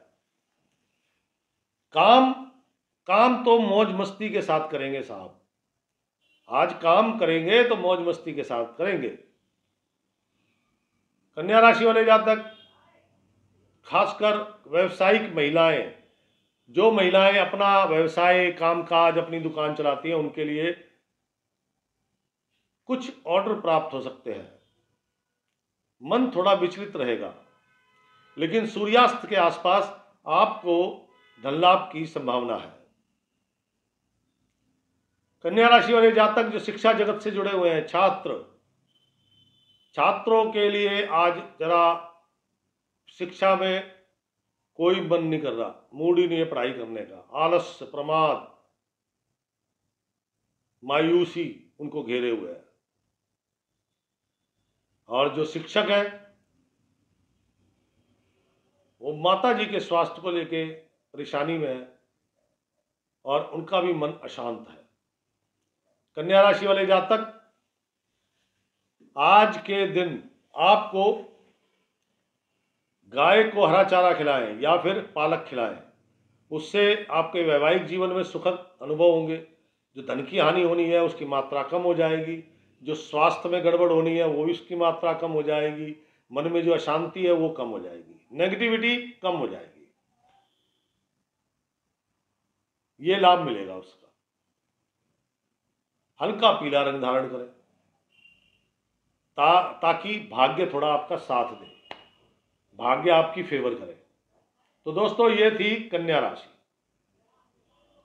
काम तो मौज मस्ती के साथ करेंगे साहब। आज काम करेंगे तो मौज मस्ती के साथ करेंगे। कन्या राशि वाले जातक, खासकर व्यवसायिक महिलाएं, जो महिलाएं अपना व्यवसाय, कामकाज, अपनी दुकान चलाती हैं, उनके लिए कुछ ऑर्डर प्राप्त हो सकते हैं। मन थोड़ा विचलित रहेगा, लेकिन सूर्यास्त के आसपास आपको धन लाभ की संभावना है। कन्या राशि वाले जातक जो शिक्षा जगत से जुड़े हुए हैं, छात्रों के लिए आज जरा शिक्षा में कोई मन नहीं कर रहा, मूड ही नहीं है पढ़ाई करने का। आलस्य, प्रमाद, मायूसी उनको घेरे हुए है। और जो शिक्षक है वो माता जी के स्वास्थ्य को लेके परेशानी में है और उनका भी मन अशांत है। कन्या राशि वाले जातक, आज के दिन आपको गाय को हरा चारा खिलाएं या फिर पालक खिलाएं, उससे आपके वैवाहिक जीवन में सुखद अनुभव होंगे। जो धन की हानि होनी है उसकी मात्रा कम हो जाएगी, जो स्वास्थ्य में गड़बड़ होनी है वो भी उसकी मात्रा कम हो जाएगी, मन में जो अशांति है वो कम हो जाएगी, नेगेटिविटी कम हो जाएगी। ये लाभ मिलेगा उसका। हल्का पीला रंग धारण करें ताकि भाग्य थोड़ा आपका साथ दे, भाग्य आपकी फेवर करे। तो दोस्तों ये थी कन्या राशि।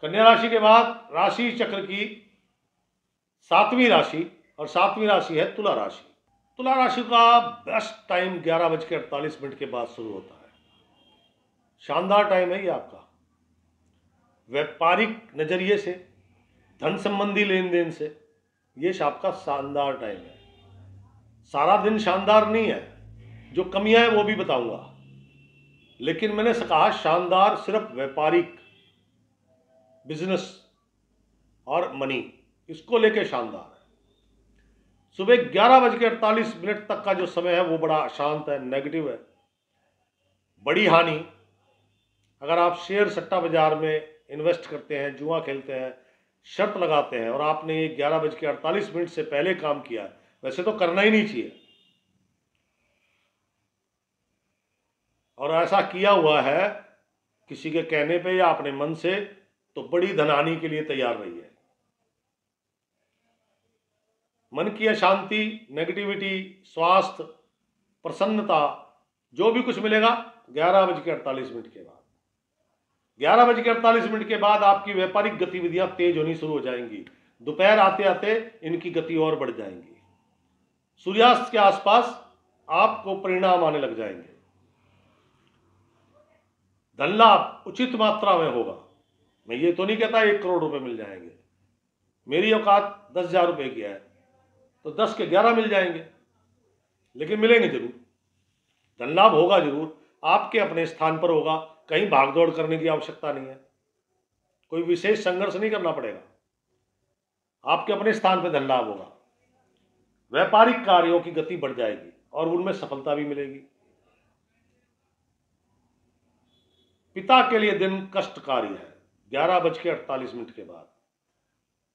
कन्या राशि के बाद राशि चक्र की 7वीं राशि, और 7वीं राशि है तुला राशि। तुला राशि का बेस्ट टाइम 11:48 के बाद शुरू होता है। शानदार टाइम है ये आपका। व्यापारिक नजरिए से, धन संबंधी लेन देन से ये आपका शानदार टाइम है। सारा दिन शानदार नहीं है, जो कमियां हैं वो भी बताऊंगा, लेकिन मैंने कहा शानदार सिर्फ व्यापारिक, बिजनेस और मनी, इसको लेके शानदार है। सुबह 11:48 तक का जो समय है वो बड़ा अशांत है, नेगेटिव है, बड़ी हानि। अगर आप शेयर सट्टा बाजार में इन्वेस्ट करते हैं, जुआ खेलते हैं, शर्त लगाते हैं और आपने ये 11:48 से पहले काम किया, वैसे तो करना ही नहीं चाहिए, और ऐसा किया हुआ है किसी के कहने पे या अपने मन से, तो बड़ी धनहानि के लिए तैयार रहिए। मन की अशांति, नेगेटिविटी, स्वास्थ्य, प्रसन्नता, जो भी कुछ मिलेगा 11:48 के बाद। 11:48 के बाद आपकी व्यापारिक गतिविधियां तेज होनी शुरू हो जाएंगी। दोपहर आते आते इनकी गति और बढ़ जाएंगी। सूर्यास्त के आसपास आपको परिणाम आने लग जाएंगे। धन लाभ उचित मात्रा में होगा। मैं ये तो नहीं कहता 1 करोड़ रुपए मिल जाएंगे, मेरी औकात 10,000 रुपए की है तो 10 के 11 मिल जाएंगे, लेकिन मिलेंगे जरूर। धन लाभ होगा जरूर, आपके अपने स्थान पर होगा, कहीं भागदौड़ करने की आवश्यकता नहीं है, कोई विशेष संघर्ष नहीं करना पड़ेगा, आपके अपने स्थान पर धन लाभ होगा। व्यापारिक कार्यों की गति बढ़ जाएगी और उनमें सफलता भी मिलेगी। पिता के लिए दिन कष्टकारी है 11:48 के बाद।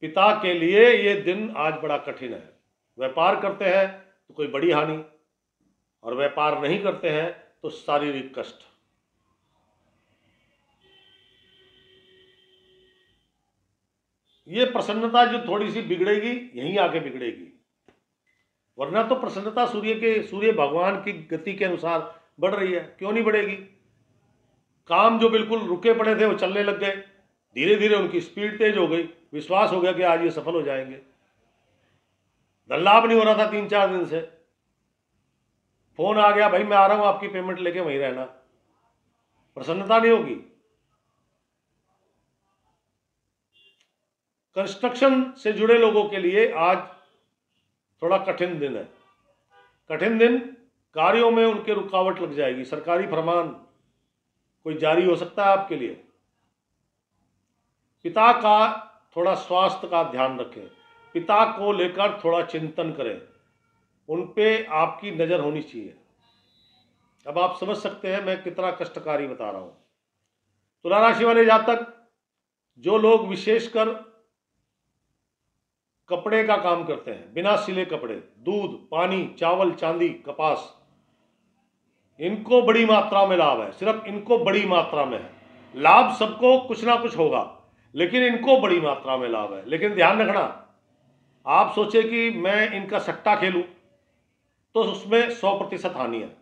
पिता के लिए यह दिन आज बड़ा कठिन है। व्यापार करते हैं तो कोई बड़ी हानि, और व्यापार नहीं करते हैं तो शारीरिक कष्ट। ये प्रसन्नता जो थोड़ी सी बिगड़ेगी, यहीं आके बिगड़ेगी, वरना तो प्रसन्नता सूर्य भगवान की गति के अनुसार बढ़ रही है। क्यों नहीं बढ़ेगी? काम जो बिल्कुल रुके पड़े थे वो चलने लग गए, धीरे धीरे उनकी स्पीड तेज हो गई, विश्वास हो गया कि आज ये सफल हो जाएंगे। धन लाभ नहीं हो रहा था 3-4 दिन से, फोन आ गया, भाई मैं आ रहा हूं, आपकी पेमेंट लेके वहीं रहना। प्रसन्नता नहीं होगी। कंस्ट्रक्शन से जुड़े लोगों के लिए आज थोड़ा कठिन दिन है। कठिन दिन, कार्यों में उनके रुकावट लग जाएगी। सरकारी फरमान कोई जारी हो सकता है आपके लिए। पिता का थोड़ा स्वास्थ्य का ध्यान रखें, पिता को लेकर थोड़ा चिंतन करें, उन पे आपकी नजर होनी चाहिए। अब आप समझ सकते हैं मैं कितना कष्टकारी बता रहा हूं। तुला राशि वाले जातक, जो लोग विशेषकर कपड़े का काम करते हैं, बिना सिले कपड़े, दूध, पानी, चावल, चांदी, कपास, इनको बड़ी मात्रा में लाभ है। सिर्फ इनको बड़ी मात्रा में है लाभ। सबको कुछ ना कुछ होगा, लेकिन इनको बड़ी मात्रा में लाभ है। लेकिन ध्यान रखना, आप सोचे कि मैं इनका सट्टा खेलूं तो उसमें 100% हानि है।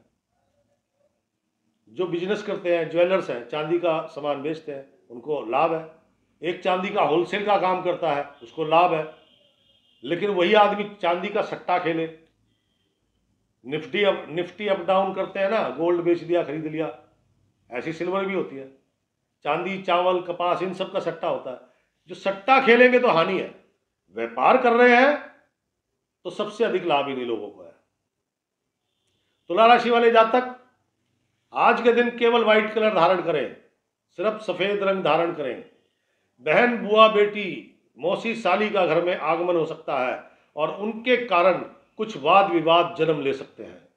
जो बिजनेस करते हैं, ज्वेलर्स हैं, चांदी का सामान बेचते हैं, उनको लाभ है। एक चांदी का होलसेल का काम करता है, उसको लाभ है। लेकिन वही आदमी चांदी का सट्टा खेले, निफ्टी अप डाउन करते हैं ना, गोल्ड बेच दिया, खरीद लिया, ऐसी सिल्वर भी होती है। चांदी, चावल, कपास, इन सब का सट्टा होता है। जो सट्टा खेलेंगे तो हानि है। व्यापार कर रहे हैं तो सबसे अधिक लाभ इन्हीं लोगों को है। तुला राशि वाले जातक, आज के दिन केवल व्हाइट कलर धारण करें, सिर्फ सफेद रंग धारण करें। बहन, बुआ, बेटी, मौसी, साली का घर में आगमन हो सकता है और उनके कारण कुछ वाद विवाद जन्म ले सकते हैं।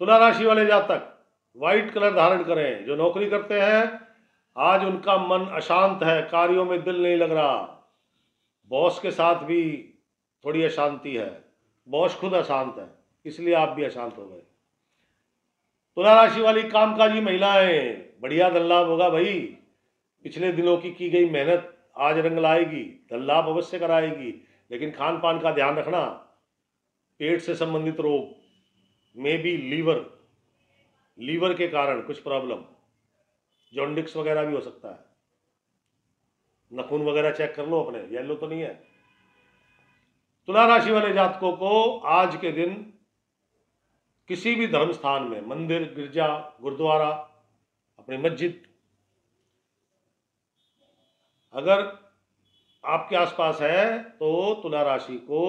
तुला राशि वाले जातक व्हाइट कलर धारण करें। जो नौकरी करते हैं, आज उनका मन अशांत है, कार्यों में दिल नहीं लग रहा। बॉस के साथ भी थोड़ी अशांति है, बॉस खुद अशांत है, इसलिए आप भी अशांत हो गए। तुला राशि वाली कामकाजी महिलाएं, बढ़िया धन लाभ होगा भाई। पिछले दिनों की गई मेहनत आज रंग लाएगी, धन लाभ अवश्य कराएगी। लेकिन खान पान का ध्यान रखना। पेट से संबंधित रोग, मे बी लीवर के कारण कुछ प्रॉब्लम, जॉन्डिस वगैरह भी हो सकता है। नखून वगैरह चेक कर लो अपने, येलो तो नहीं है। तुला राशि वाले जातकों को आज के दिन किसी भी धर्म स्थान में, मंदिर, गिरजा, गुरुद्वारा, अपनी मस्जिद, अगर आपके आसपास है तो तुला राशि को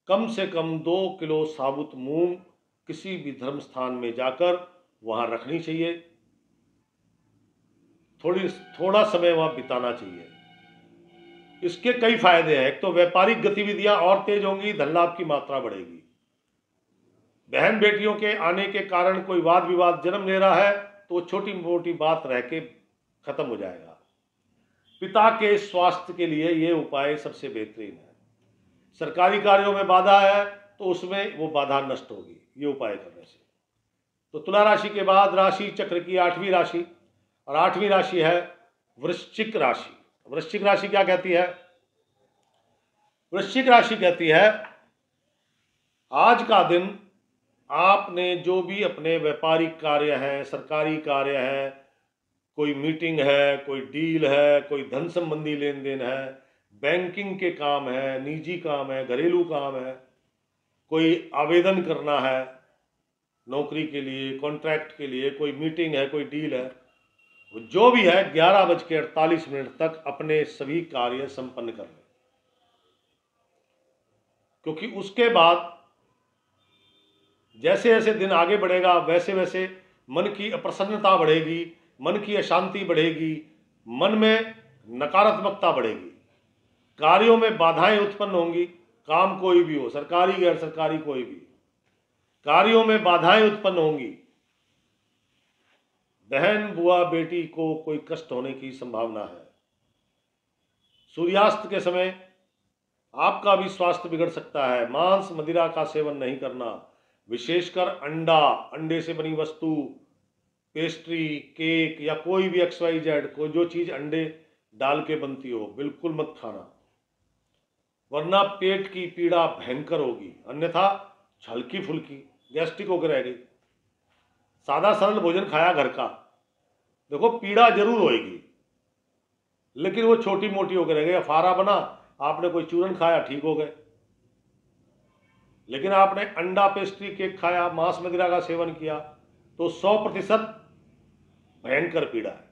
कम से कम 2 किलो साबुत मूंग किसी भी धर्म स्थान में जाकर वहां रखनी चाहिए। थोड़ा समय वहां बिताना चाहिए। इसके कई फायदे हैं। एक तो व्यापारिक गतिविधियां और तेज होंगी, धन लाभ की मात्रा बढ़ेगी। बहन बेटियों के आने के कारण कोई वाद विवाद जन्म ले रहा है तो छोटी मोटी बात रह के खत्म हो जाएगा। पिता के स्वास्थ्य के लिए ये उपाय सबसे बेहतरीन है। सरकारी कार्यों में बाधा है तो उसमें वो बाधा नष्ट होगी ये उपाय करने से। तो तुला राशि के बाद राशि चक्र की 8वीं राशि, और 8वीं राशि है वृश्चिक राशि। वृश्चिक राशि क्या कहती है? वृश्चिक राशि कहती है आज का दिन आपने जो भी अपने व्यापारिक कार्य हैं, सरकारी कार्य हैं, कोई मीटिंग है, कोई डील है, कोई धन संबंधी लेन देन है, बैंकिंग के काम है, निजी काम है, घरेलू काम है, कोई आवेदन करना है नौकरी के लिए, कॉन्ट्रैक्ट के लिए, कोई मीटिंग है, कोई डील है, जो भी है 11:48 तक अपने सभी कार्य संपन्न कर लें। क्योंकि उसके बाद जैसे जैसे दिन आगे बढ़ेगा वैसे वैसे मन की अप्रसन्नता बढ़ेगी, मन की अशांति बढ़ेगी, मन में नकारात्मकता बढ़ेगी, कार्यों में बाधाएं उत्पन्न होंगी। काम कोई भी हो, सरकारी गैर सरकारी कोई भी, कार्यों में बाधाएं उत्पन्न होंगी। बहन बुआ बेटी को कोई कष्ट होने की संभावना है। सूर्यास्त के समय आपका भी स्वास्थ्य बिगड़ सकता है। मांस मदिरा का सेवन नहीं करना, विशेषकर अंडे से बनी वस्तु, पेस्ट्री, केक या कोई भी XYZ, कोई जो चीज अंडे डाल के बनती हो बिल्कुल मत खाना, वरना पेट की पीड़ा भयंकर होगी। अन्यथा हल्की फुल्की गैस्ट्रिक होकर रह गई। सादा सरल भोजन खाया घर का, देखो पीड़ा जरूर होगी लेकिन वो छोटी मोटी होकर रह गई। फारा बना, आपने कोई चूरन खाया, ठीक हो गए। लेकिन आपने अंडा, पेस्ट्री, केक खाया, मांस मदिरा का सेवन किया तो 100% भयंकर पीड़ा है।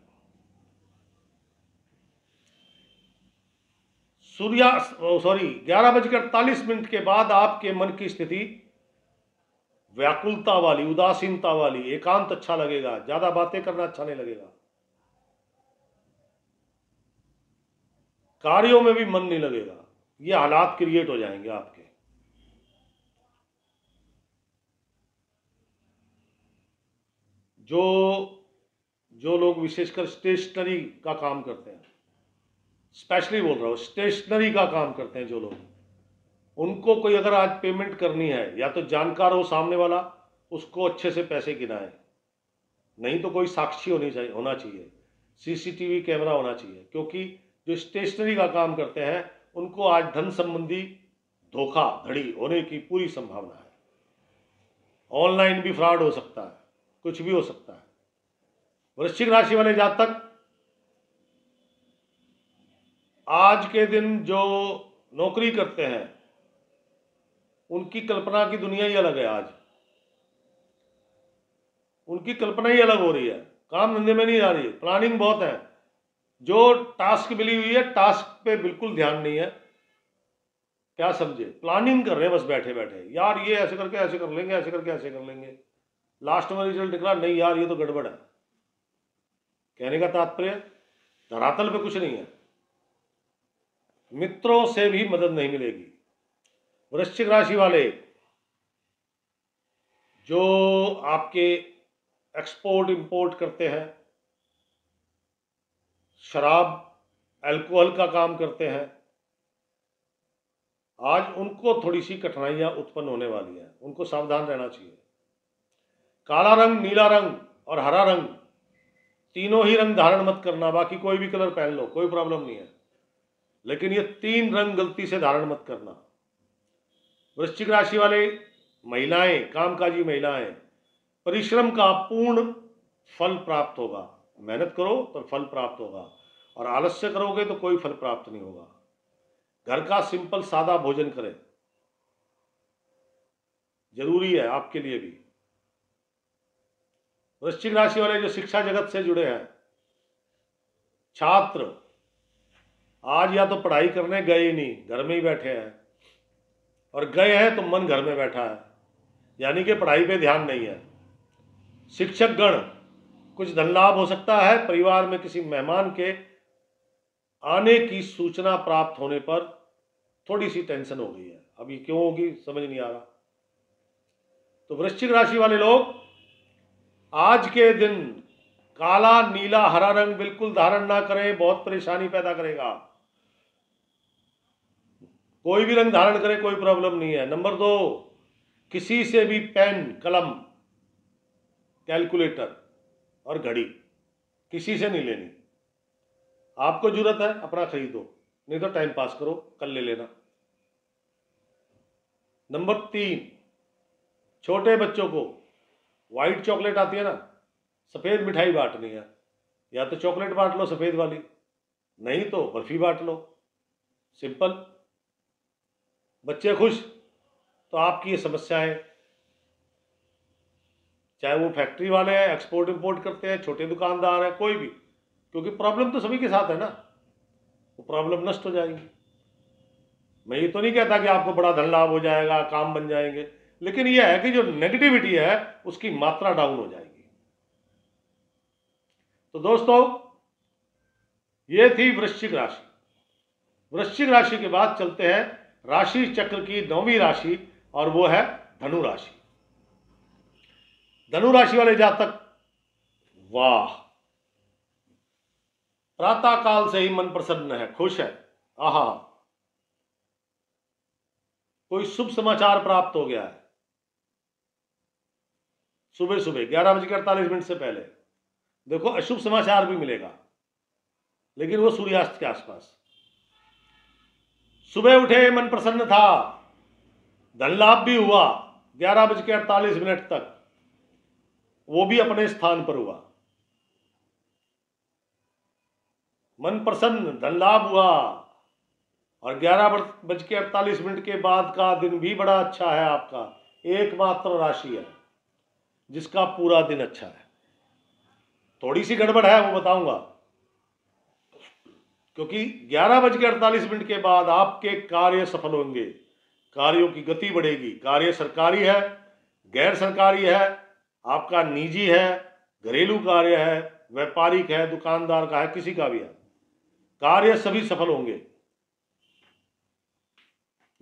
सूर्या 11:48 के बाद आपके मन की स्थिति व्याकुलता वाली, उदासीनता वाली, एकांत अच्छा लगेगा, ज्यादा बातें करना अच्छा नहीं लगेगा, कार्यों में भी मन नहीं लगेगा। ये हालात क्रिएट हो जाएंगे आपके। जो लोग विशेषकर स्टेशनरी का काम करते हैं, स्पेशली बोल रहा हूं, स्टेशनरी का काम करते हैं जो लोग, उनको कोई अगर आज पेमेंट करनी है, या तो जानकार हो सामने वाला, उसको अच्छे से पैसे गिनाए, नहीं तो कोई साक्षी होना चाहिए, CCTV कैमरा होना चाहिए। क्योंकि जो स्टेशनरी का काम करते हैं उनको आज धन संबंधी धोखाधड़ी होने की पूरी संभावना है। ऑनलाइन भी फ्रॉड हो सकता है, कुछ भी हो सकता है। वृश्चिक राशि वाले जातक आज के दिन जो नौकरी करते हैं उनकी कल्पना की दुनिया ही अलग है। आज उनकी कल्पना ही अलग हो रही है, काम धंधे में नहीं आ रही, प्लानिंग बहुत है। जो टास्क मिली हुई है टास्क पे बिल्कुल ध्यान नहीं है, क्या समझे, प्लानिंग कर रहे हैं बस बैठे बैठे, यार ये ऐसे करके ऐसे कर लेंगे, ऐसे करके ऐसे कर लेंगे, लास्ट में रिजल्ट निकला नहीं यार ये तो गड़बड़ है। कहने का तात्पर्य धरातल पे कुछ नहीं है, मित्रों से भी मदद नहीं मिलेगी। वृश्चिक राशि वाले जो आपके एक्सपोर्ट इंपोर्ट करते हैं, शराब अल्कोहल का काम करते हैं, आज उनको थोड़ी सी कठिनाइयां उत्पन्न होने वाली है, उनको सावधान रहना चाहिए। काला रंग, नीला रंग और हरा रंग तीनों ही रंग धारण मत करना, बाकी कोई भी कलर पहन लो, कोई प्रॉब्लम नहीं है, लेकिन ये 3 रंग गलती से धारण मत करना। वृश्चिक राशि वाले महिलाएं, कामकाजी महिलाएं, परिश्रम का पूर्ण फल प्राप्त होगा। मेहनत करो तो फल प्राप्त होगा, और आलस्य करोगे तो कोई फल प्राप्त नहीं होगा। घर का सिंपल सादा भोजन करें, जरूरी है आपके लिए भी। वृश्चिक राशि वाले जो शिक्षा जगत से जुड़े हैं छात्र, आज या तो पढ़ाई करने गए ही नहीं, घर में ही बैठे हैं, और गए हैं तो मन घर में बैठा है, यानी कि पढ़ाई पे ध्यान नहीं है। शिक्षक गण, कुछ धन लाभ हो सकता है। परिवार में किसी मेहमान के आने की सूचना प्राप्त होने पर थोड़ी सी टेंशन हो गई है, अभी क्यों होगी समझ नहीं आ रहा। तो वृश्चिक राशि वाले लोग आज के दिन काला, नीला, हरा रंग बिल्कुल धारण ना करें, बहुत परेशानी पैदा करेगा। कोई भी रंग धारण करें, कोई प्रॉब्लम नहीं है। नंबर 2, किसी से भी पेन, कलम, कैलकुलेटर और घड़ी किसी से नहीं लेनी। आपको जरूरत है अपना खरीदो, नहीं तो टाइम पास करो, कल ले लेना। नंबर 3, छोटे बच्चों को व्हाइट चॉकलेट आती है ना, सफेद मिठाई बांटनी है। या तो चॉकलेट बांट लो सफेद वाली, नहीं तो बर्फी बांट लो, सिंपल। बच्चे खुश तो आपकी ये समस्याएं, चाहे वो फैक्ट्री वाले हैं, एक्सपोर्ट इंपोर्ट करते हैं, छोटे दुकानदार हैं, कोई भी, क्योंकि प्रॉब्लम तो सभी के साथ है ना, वो प्रॉब्लम नष्ट हो जाएगी। मैं ये तो नहीं कहता कि आपको बड़ा धन लाभ हो जाएगा, काम बन जाएंगे, लेकिन यह है कि जो नेगेटिविटी है उसकी मात्रा डाउन हो जाएगी। तो दोस्तों, ये थी वृश्चिक राशि। वृश्चिक राशि के बाद चलते हैं राशि चक्र की 9वीं राशि, और वो है धनु राशि। धनु राशि वाले जातक, वाह, प्रातः काल से ही मन प्रसन्न है, खुश है। आहा, कोई शुभ समाचार प्राप्त हो गया है। सुबह सुबह 11:48 से पहले देखो अशुभ समाचार भी मिलेगा, लेकिन वो सूर्यास्त के आसपास। सुबह उठे मन प्रसन्न था, धन लाभ भी हुआ 11:48 तक, वो भी अपने स्थान पर हुआ। मन प्रसन्न, धन लाभ हुआ, और 11:48 के बाद का दिन भी बड़ा अच्छा है आपका। एकमात्र राशि है जिसका पूरा दिन अच्छा है। थोड़ी सी गड़बड़ है, वो बताऊंगा, क्योंकि 11:48 के बाद आपके कार्य सफल होंगे, कार्यों की गति बढ़ेगी। कार्य सरकारी है, गैर सरकारी है, आपका निजी है, घरेलू कार्य है, व्यापारिक है, दुकानदार का है, किसी का भी है, कार्य सभी सफल होंगे।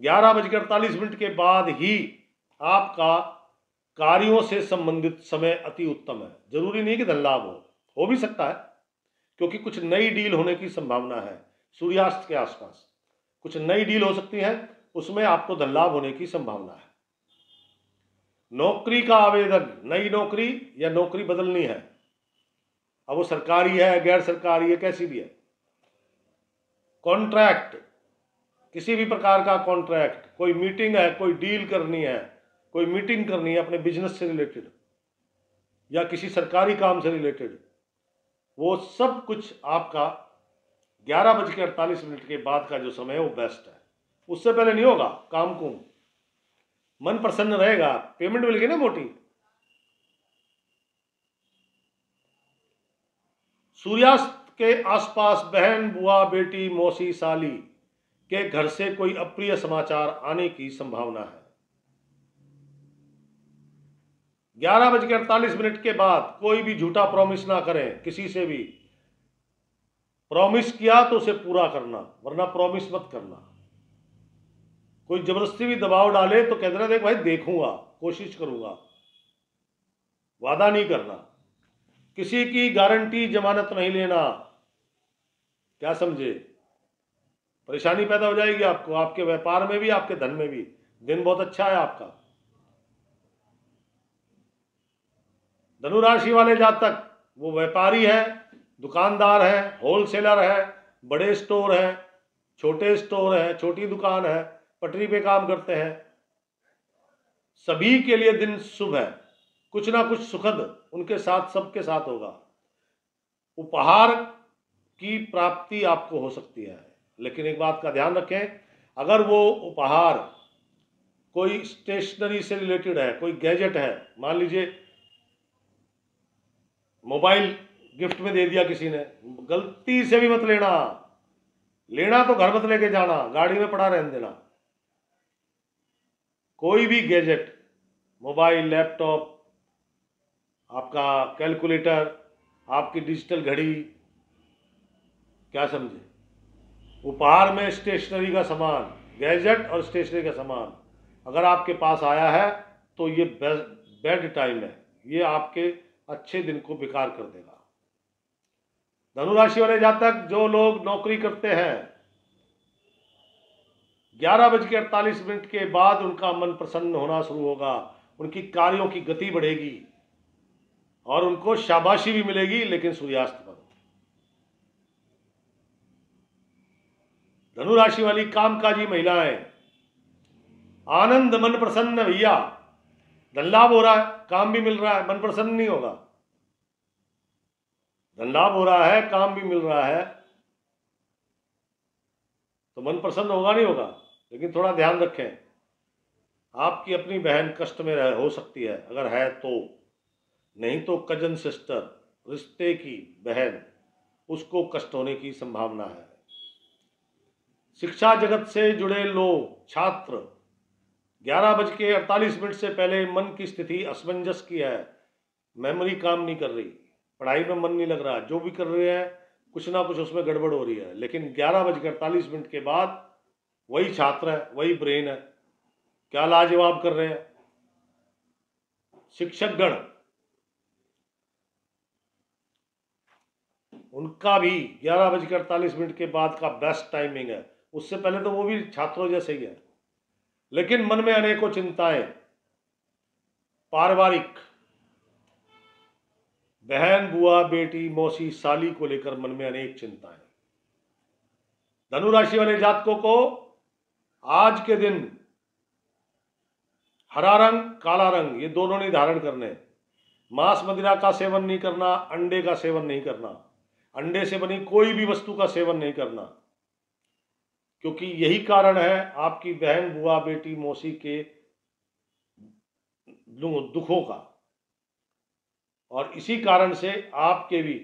11:48 के बाद ही आपका कार्यों से संबंधित समय अति उत्तम है। जरूरी नहीं कि धन लाभ हो भी सकता है, क्योंकि कुछ नई डील होने की संभावना है। सूर्यास्त के आसपास कुछ नई डील हो सकती है, उसमें आपको धन लाभ होने की संभावना है। नौकरी का आवेदन, नई नौकरी या नौकरी बदलनी है, अब वो सरकारी है, गैर सरकारी है, कैसी भी है। कॉन्ट्रैक्ट, किसी भी प्रकार का कॉन्ट्रैक्ट, कोई मीटिंग है, कोई डील करनी है, कोई मीटिंग करनी है अपने बिजनेस से रिलेटेड या किसी सरकारी काम से रिलेटेड, वो सब कुछ आपका 11:48 के बाद का जो समय है वो बेस्ट है। उससे पहले नहीं होगा काम को। मन प्रसन्न रहेगा, पेमेंट मिल गई ना मोटी। सूर्यास्त के आसपास बहन, बुआ, बेटी, मौसी, साली के घर से कोई अप्रिय समाचार आने की संभावना है। 11:48 के बाद कोई भी झूठा प्रॉमिस ना करें, किसी से भी। प्रॉमिस किया तो उसे पूरा करना, वरना प्रॉमिस मत करना। कोई जबरदस्ती भी दबाव डाले तो कह देना, देख भाई देखूंगा, कोशिश करूंगा, वादा नहीं करना। किसी की गारंटी, जमानत नहीं लेना। क्या समझे? परेशानी पैदा हो जाएगी आपको, आपके व्यापार में भी, आपके धन में भी। दिन बहुत अच्छा है आपका। धनु राशि वाले जातक, वो व्यापारी है दुकानदार हैं, होलसेलर है, बड़े स्टोर हैं, छोटे स्टोर हैं, छोटी दुकान है, पटरी पे काम करते हैं, सभी के लिए दिन शुभ है। कुछ ना कुछ सुखद उनके साथ, सबके साथ होगा। उपहार की प्राप्ति आपको हो सकती है, लेकिन एक बात का ध्यान रखें, अगर वो उपहार कोई स्टेशनरी से रिलेटेड है, कोई गैजेट है, मान लीजिए मोबाइल गिफ्ट में दे दिया किसी ने, गलती से भी मत लेना। लेना तो घर मत लेके जाना, गाड़ी में पड़ा रहने देना। कोई भी गैजेट, मोबाइल, लैपटॉप, आपका कैलकुलेटर, आपकी डिजिटल घड़ी, क्या समझे, उपहार में स्टेशनरी का सामान, गैजेट और स्टेशनरी का सामान अगर आपके पास आया है तो ये बैड टाइम है, ये आपके अच्छे दिन को बेकार कर देगा। धनुराशि वाले जातक जो लोग नौकरी करते हैं, 11:48 के बाद उनका मन प्रसन्न होना शुरू होगा, उनकी कार्यों की गति बढ़ेगी और उनको शाबाशी भी मिलेगी, लेकिन सूर्यास्त पर। धनुराशि वाली कामकाजी महिलाएं, आनंद, मन प्रसन्न भैया, धन लाभ हो रहा है, काम भी मिल रहा है, मन प्रसन्न नहीं होगा। धन लाभ हो रहा है, काम भी मिल रहा है, तो मन प्रसन्न होगा नहीं होगा। लेकिन थोड़ा ध्यान रखें, आपकी अपनी बहन कष्ट में हो सकती है, अगर है तो, नहीं तो कजन सिस्टर, रिश्ते की बहन, उसको कष्ट होने की संभावना है। शिक्षा जगत से जुड़े लोग, छात्र, 11:48 से पहले मन की स्थिति असमंजस की है, मेमोरी काम नहीं कर रही, पढ़ाई में मन नहीं लग रहा, जो भी कर रहे हैं कुछ ना कुछ उसमें गड़बड़ हो रही है। लेकिन 11:48 के बाद वही छात्र है, वही ब्रेन है, क्या लाजवाब कर रहे हैं। शिक्षकगण, उनका भी 11:48 के बाद का बेस्ट टाइमिंग है, उससे पहले तो वो भी छात्रों जैसे ही है। लेकिन मन में अनेकों चिंताएं, पारिवारिक, बहन, बुआ, बेटी, मौसी, साली को लेकर मन में अनेक चिंताएं। धनुराशि वाले जातकों को आज के दिन हरा रंग, काला रंग, ये दोनों नहीं धारण करने। मांस मदिरा का सेवन नहीं करना, अंडे का सेवन नहीं करना, अंडे से बनी कोई भी वस्तु का सेवन नहीं करना, क्योंकि यही कारण है आपकी बहन, बुआ, बेटी, मौसी के दुखों का, और इसी कारण से आपके भी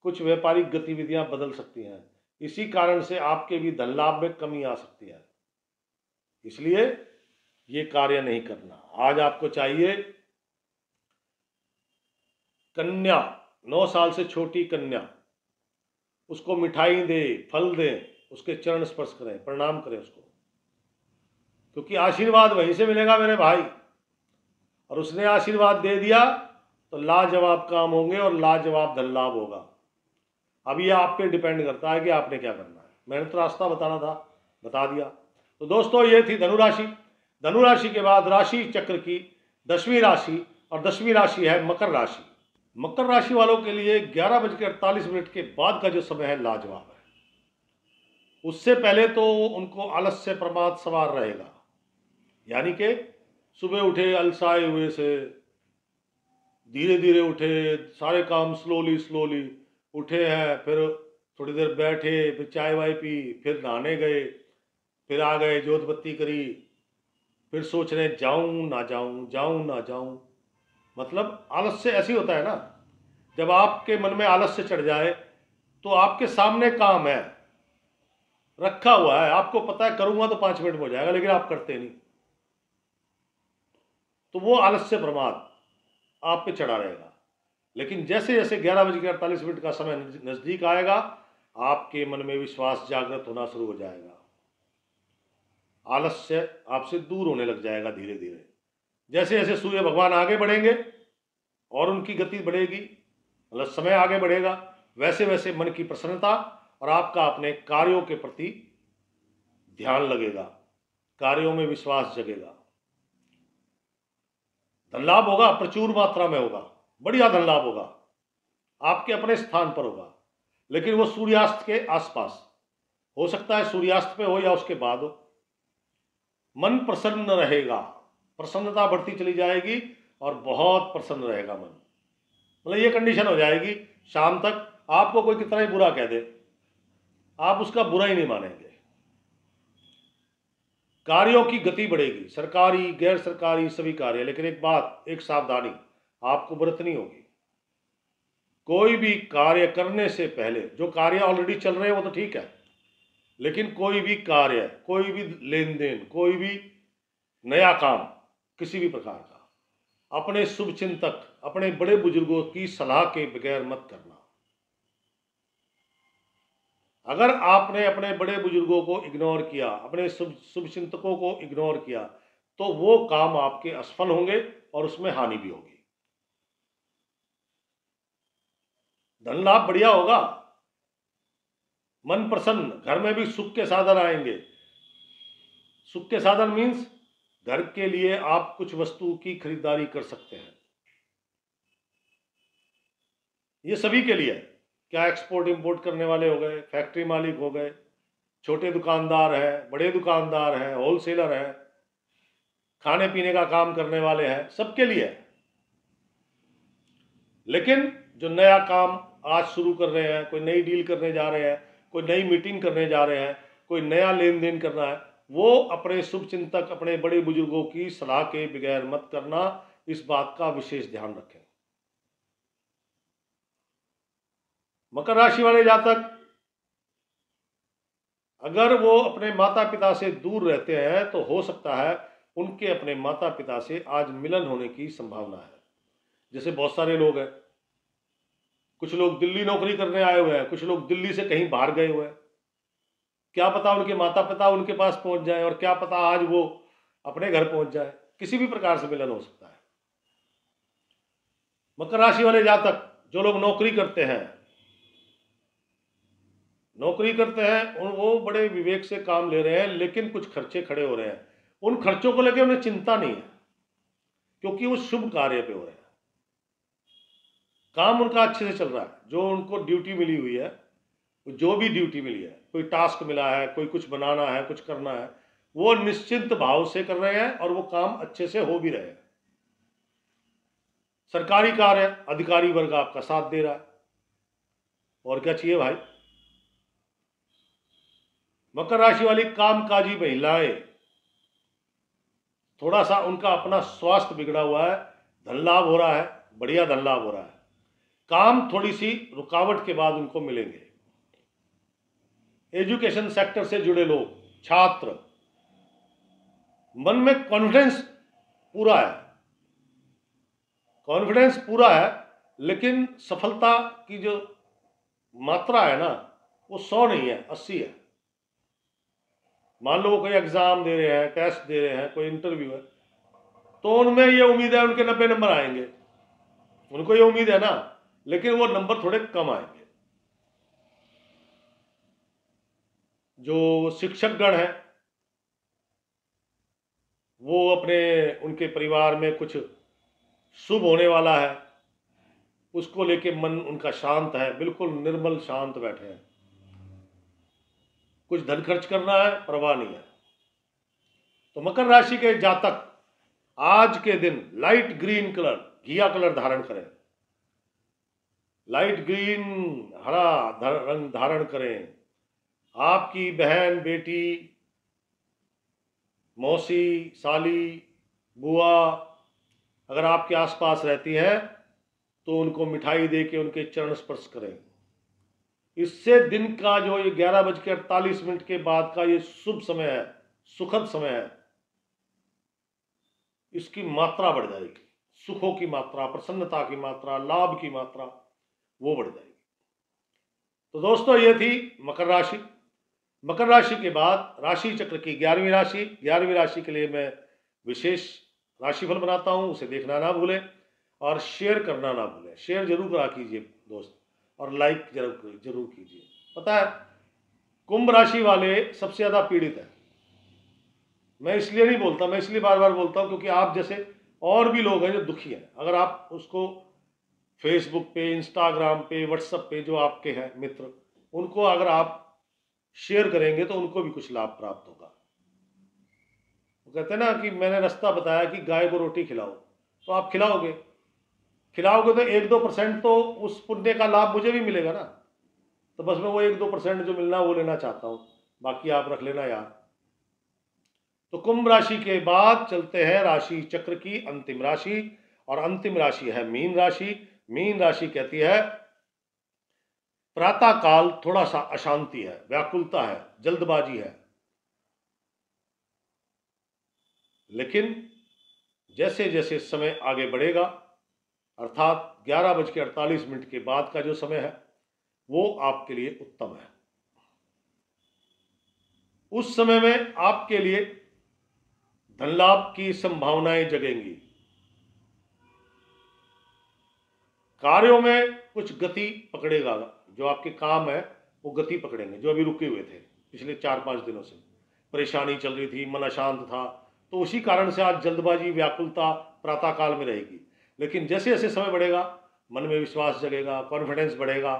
कुछ व्यापारिक गतिविधियां बदल सकती हैं, इसी कारण से आपके भी धन लाभ में कमी आ सकती है। इसलिए ये कार्य नहीं करना। आज आपको चाहिए कन्या, 9 साल से छोटी कन्या, उसको मिठाई दे, फल दे, उसके चरण स्पर्श करें, प्रणाम करें उसको, क्योंकि आशीर्वाद वहीं से मिलेगा मेरे भाई। और उसने आशीर्वाद दे दिया तो लाजवाब काम होंगे और लाजवाब धन लाभ होगा। अब ये आप पे डिपेंड करता है कि आपने क्या करना है। मैंने तो रास्ता बताना था, बता दिया। तो दोस्तों, ये थी धनुराशि। धनुराशि के बाद राशि चक्र की 10वीं राशि, और 10वीं राशि है मकर राशि। मकर राशि वालों के लिए 11:48 के बाद का जो समय है लाजवाब है। उससे पहले तो उनको आलस्य प्रमाद सवार रहेगा, यानी कि सुबह उठे अलसाए हुए से, धीरे धीरे उठे, सारे काम स्लोली स्लोली उठे हैं, फिर थोड़ी देर बैठे, फिर चाय वाय पी, फिर नहाने गए, फिर आ गए, जोत बत्ती करी, फिर सोच रहे जाऊं ना जाऊं, जाऊं ना जाऊं। मतलब आलस्य ऐसे ही होता है ना, जब आपके मन में आलस्य चढ़ जाए तो आपके सामने काम है, रखा हुआ है, आपको पता है करूंगा तो 5 मिनट में हो जाएगा, लेकिन आप करते नहीं, तो वो आलस्य प्रमाद आप पे चढ़ा रहेगा। लेकिन जैसे जैसे 11:48 का समय नजदीक आएगा, आपके मन में विश्वास जागृत होना शुरू हो जाएगा, आलस्य आपसे दूर होने लग जाएगा धीरे धीरे। जैसे जैसे सूर्य भगवान आगे बढ़ेंगे और उनकी गति बढ़ेगी, मतलब समय आगे बढ़ेगा, वैसे वैसे मन की प्रसन्नता और आपका अपने कार्यों के प्रति ध्यान लगेगा, कार्यों में विश्वास जगेगा। धन लाभ होगा, प्रचुर मात्रा में होगा, बढ़िया धन लाभ होगा। आपके अपने स्थान पर होगा, लेकिन वो सूर्यास्त के आसपास हो सकता है, सूर्यास्त पे हो या उसके बाद हो। मन प्रसन्न रहेगा, प्रसन्नता बढ़ती चली जाएगी और बहुत प्रसन्न रहेगा मन। मतलब ये कंडीशन हो जाएगी, शाम तक आपको कोई कितना ही बुरा कह दे, आप उसका बुरा ही नहीं मानेंगे। कार्यों की गति बढ़ेगी, सरकारी गैर सरकारी सभी कार्य। लेकिन एक बात, एक सावधानी आपको बरतनी होगी। कोई भी कार्य करने से पहले, जो कार्य ऑलरेडी चल रहे हैं वो तो ठीक है, लेकिन कोई भी कार्य, कोई भी लेन देन, कोई भी नया काम किसी भी प्रकार का अपने शुभ चिंतक, अपने बड़े बुजुर्गों की सलाह के बगैर मत करना। अगर आपने अपने बड़े बुजुर्गों को इग्नोर किया, अपने शुभ चिंतकों को इग्नोर किया, तो वो काम आपके असफल होंगे और उसमें हानि भी होगी। धन लाभ बढ़िया होगा, मन प्रसन्न, घर में भी सुख के साधन आएंगे। सुख के साधन मीन्स घर के लिए आप कुछ वस्तु की खरीदारी कर सकते हैं। ये सभी के लिए, क्या एक्सपोर्ट इंपोर्ट करने वाले हो गए, फैक्ट्री मालिक हो गए, छोटे दुकानदार हैं, बड़े दुकानदार हैं, होलसेलर हैं, खाने पीने का काम करने वाले हैं, सबके लिए। लेकिन जो नया काम आज शुरू कर रहे हैं, कोई नई डील करने जा रहे हैं, कोई नई मीटिंग करने जा रहे हैं, कोई नया लेन देन करना है, वो अपने शुभ चिंतक, अपने बड़े बुजुर्गों की सलाह के बगैर मत करना। इस बात का विशेष ध्यान रखें। मकर राशि वाले जातक, अगर वो अपने माता पिता से दूर रहते हैं तो हो सकता है उनके अपने माता पिता से आज मिलन होने की संभावना है। जैसे बहुत सारे लोग हैं, कुछ लोग दिल्ली नौकरी करने आए हुए हैं, कुछ लोग दिल्ली से कहीं बाहर गए हुए हैं। क्या पता उनके माता पिता उनके पास पहुंच जाए, और क्या पता आज वो अपने घर पहुंच जाए। किसी भी प्रकार से मिलन हो सकता है। मकर राशि वाले जातक, जो लोग नौकरी करते हैं वो बड़े विवेक से काम ले रहे हैं, लेकिन कुछ खर्चे खड़े हो रहे हैं। उन खर्चों को लेकर उन्हें चिंता नहीं है, क्योंकि वो शुभ कार्य पे हो रहे हैं। काम उनका अच्छे से चल रहा है। जो उनको ड्यूटी मिली हुई है, जो भी ड्यूटी मिली है, कोई टास्क मिला है, कोई कुछ बनाना है, कुछ करना है, वो निश्चिंत भाव से कर रहे हैं और वो काम अच्छे से हो भी रहे हैं। सरकारी कार्य, अधिकारी वर्ग आपका साथ दे रहा है, और क्या चाहिए भाई। मकर राशि वाली कामकाजी महिलाएं, थोड़ा सा उनका अपना स्वास्थ्य बिगड़ा हुआ है, धन लाभ हो रहा है, बढ़िया धन लाभ हो रहा है। काम थोड़ी सी रुकावट के बाद उनको मिलेंगे। एजुकेशन सेक्टर से जुड़े लोग, छात्र, मन में कॉन्फिडेंस पूरा है, लेकिन सफलता की जो मात्रा है ना, वो 100 नहीं है, 80 है। मान लो वो कोई एग्जाम दे रहे हैं, टेस्ट दे रहे हैं, कोई इंटरव्यू है, तो उनमें ये उम्मीद है उनके 90 नंबर आएंगे, उनको ये उम्मीद है ना, लेकिन वो नंबर थोड़े कम आएंगे। जो शिक्षक गण है, वो उनके परिवार में कुछ शुभ होने वाला है, उसको लेके मन उनका शांत है, बिल्कुल निर्मल शांत बैठे हैं। कुछ धन खर्च करना है, परवाह नहीं है। तो मकर राशि के जातक आज के दिन लाइट ग्रीन कलर, घिया कलर धारण करें। लाइट ग्रीन, हरा रंग धारण करें। आपकी बहन, बेटी, मौसी, साली, बुआ अगर आपके आसपास रहती हैं तो उनको मिठाई दे के उनके चरण स्पर्श करें। इससे दिन का जो ये 11:48 के बाद का ये शुभ समय है, सुखद समय है, इसकी मात्रा बढ़ जाएगी। सुखों की मात्रा, प्रसन्नता की मात्रा, लाभ की मात्रा वो बढ़ जाएगी। तो दोस्तों, ये थी मकर राशि। मकर राशि के बाद राशि चक्र की 11वीं राशि, 11वीं राशि के लिए मैं विशेष राशिफल बनाता हूं, उसे देखना ना भूलें और शेयर करना ना भूलें। शेयर जरूर करा कीजिए दोस्त, और लाइक जरूर कीजिए। पता है, कुंभ राशि वाले सबसे ज़्यादा पीड़ित हैं। मैं इसलिए नहीं बोलता, मैं इसलिए बार बार बोलता हूँ क्योंकि आप जैसे और भी लोग हैं जो दुखी हैं। अगर आप उसको फेसबुक पे, इंस्टाग्राम पे, व्हाट्सएप पे जो आपके हैं मित्र, उनको अगर आप शेयर करेंगे तो उनको भी कुछ लाभ प्राप्त होगा। वो कहते हैं ना कि मैंने रास्ता बताया कि गाय को रोटी खिलाओ, तो आप खिलाओगे तो 1-2% तो उस पुण्य का लाभ मुझे भी मिलेगा ना। तो बस मैं वो 1-2% जो मिलना वो लेना चाहता हूँ, बाकी आप रख लेना यार। तो कुंभ राशि के बाद चलते हैं राशि चक्र की अंतिम राशि, और अंतिम राशि है मीन राशि। मीन राशि कहती है प्रातः काल थोड़ा सा अशांति है, व्याकुलता है, जल्दबाजी है, लेकिन जैसे जैसे समय आगे बढ़ेगा, अर्थात 11:48 के बाद का जो समय है वो आपके लिए उत्तम है। उस समय में आपके लिए धन लाभ की संभावनाएं जगेंगी, कार्यों में कुछ गति पकड़ेगा, जो आपके काम है वो गति पकड़ेंगे, जो अभी रुके हुए थे पिछले 4-5 दिनों से परेशानी चल रही थी, मन अशांत था, तो उसी कारण से आज जल्दबाजी, व्याकुलता प्रातः काल में रहेगी। लेकिन जैसे जैसे समय बढ़ेगा मन में विश्वास जगेगा, कॉन्फिडेंस बढ़ेगा,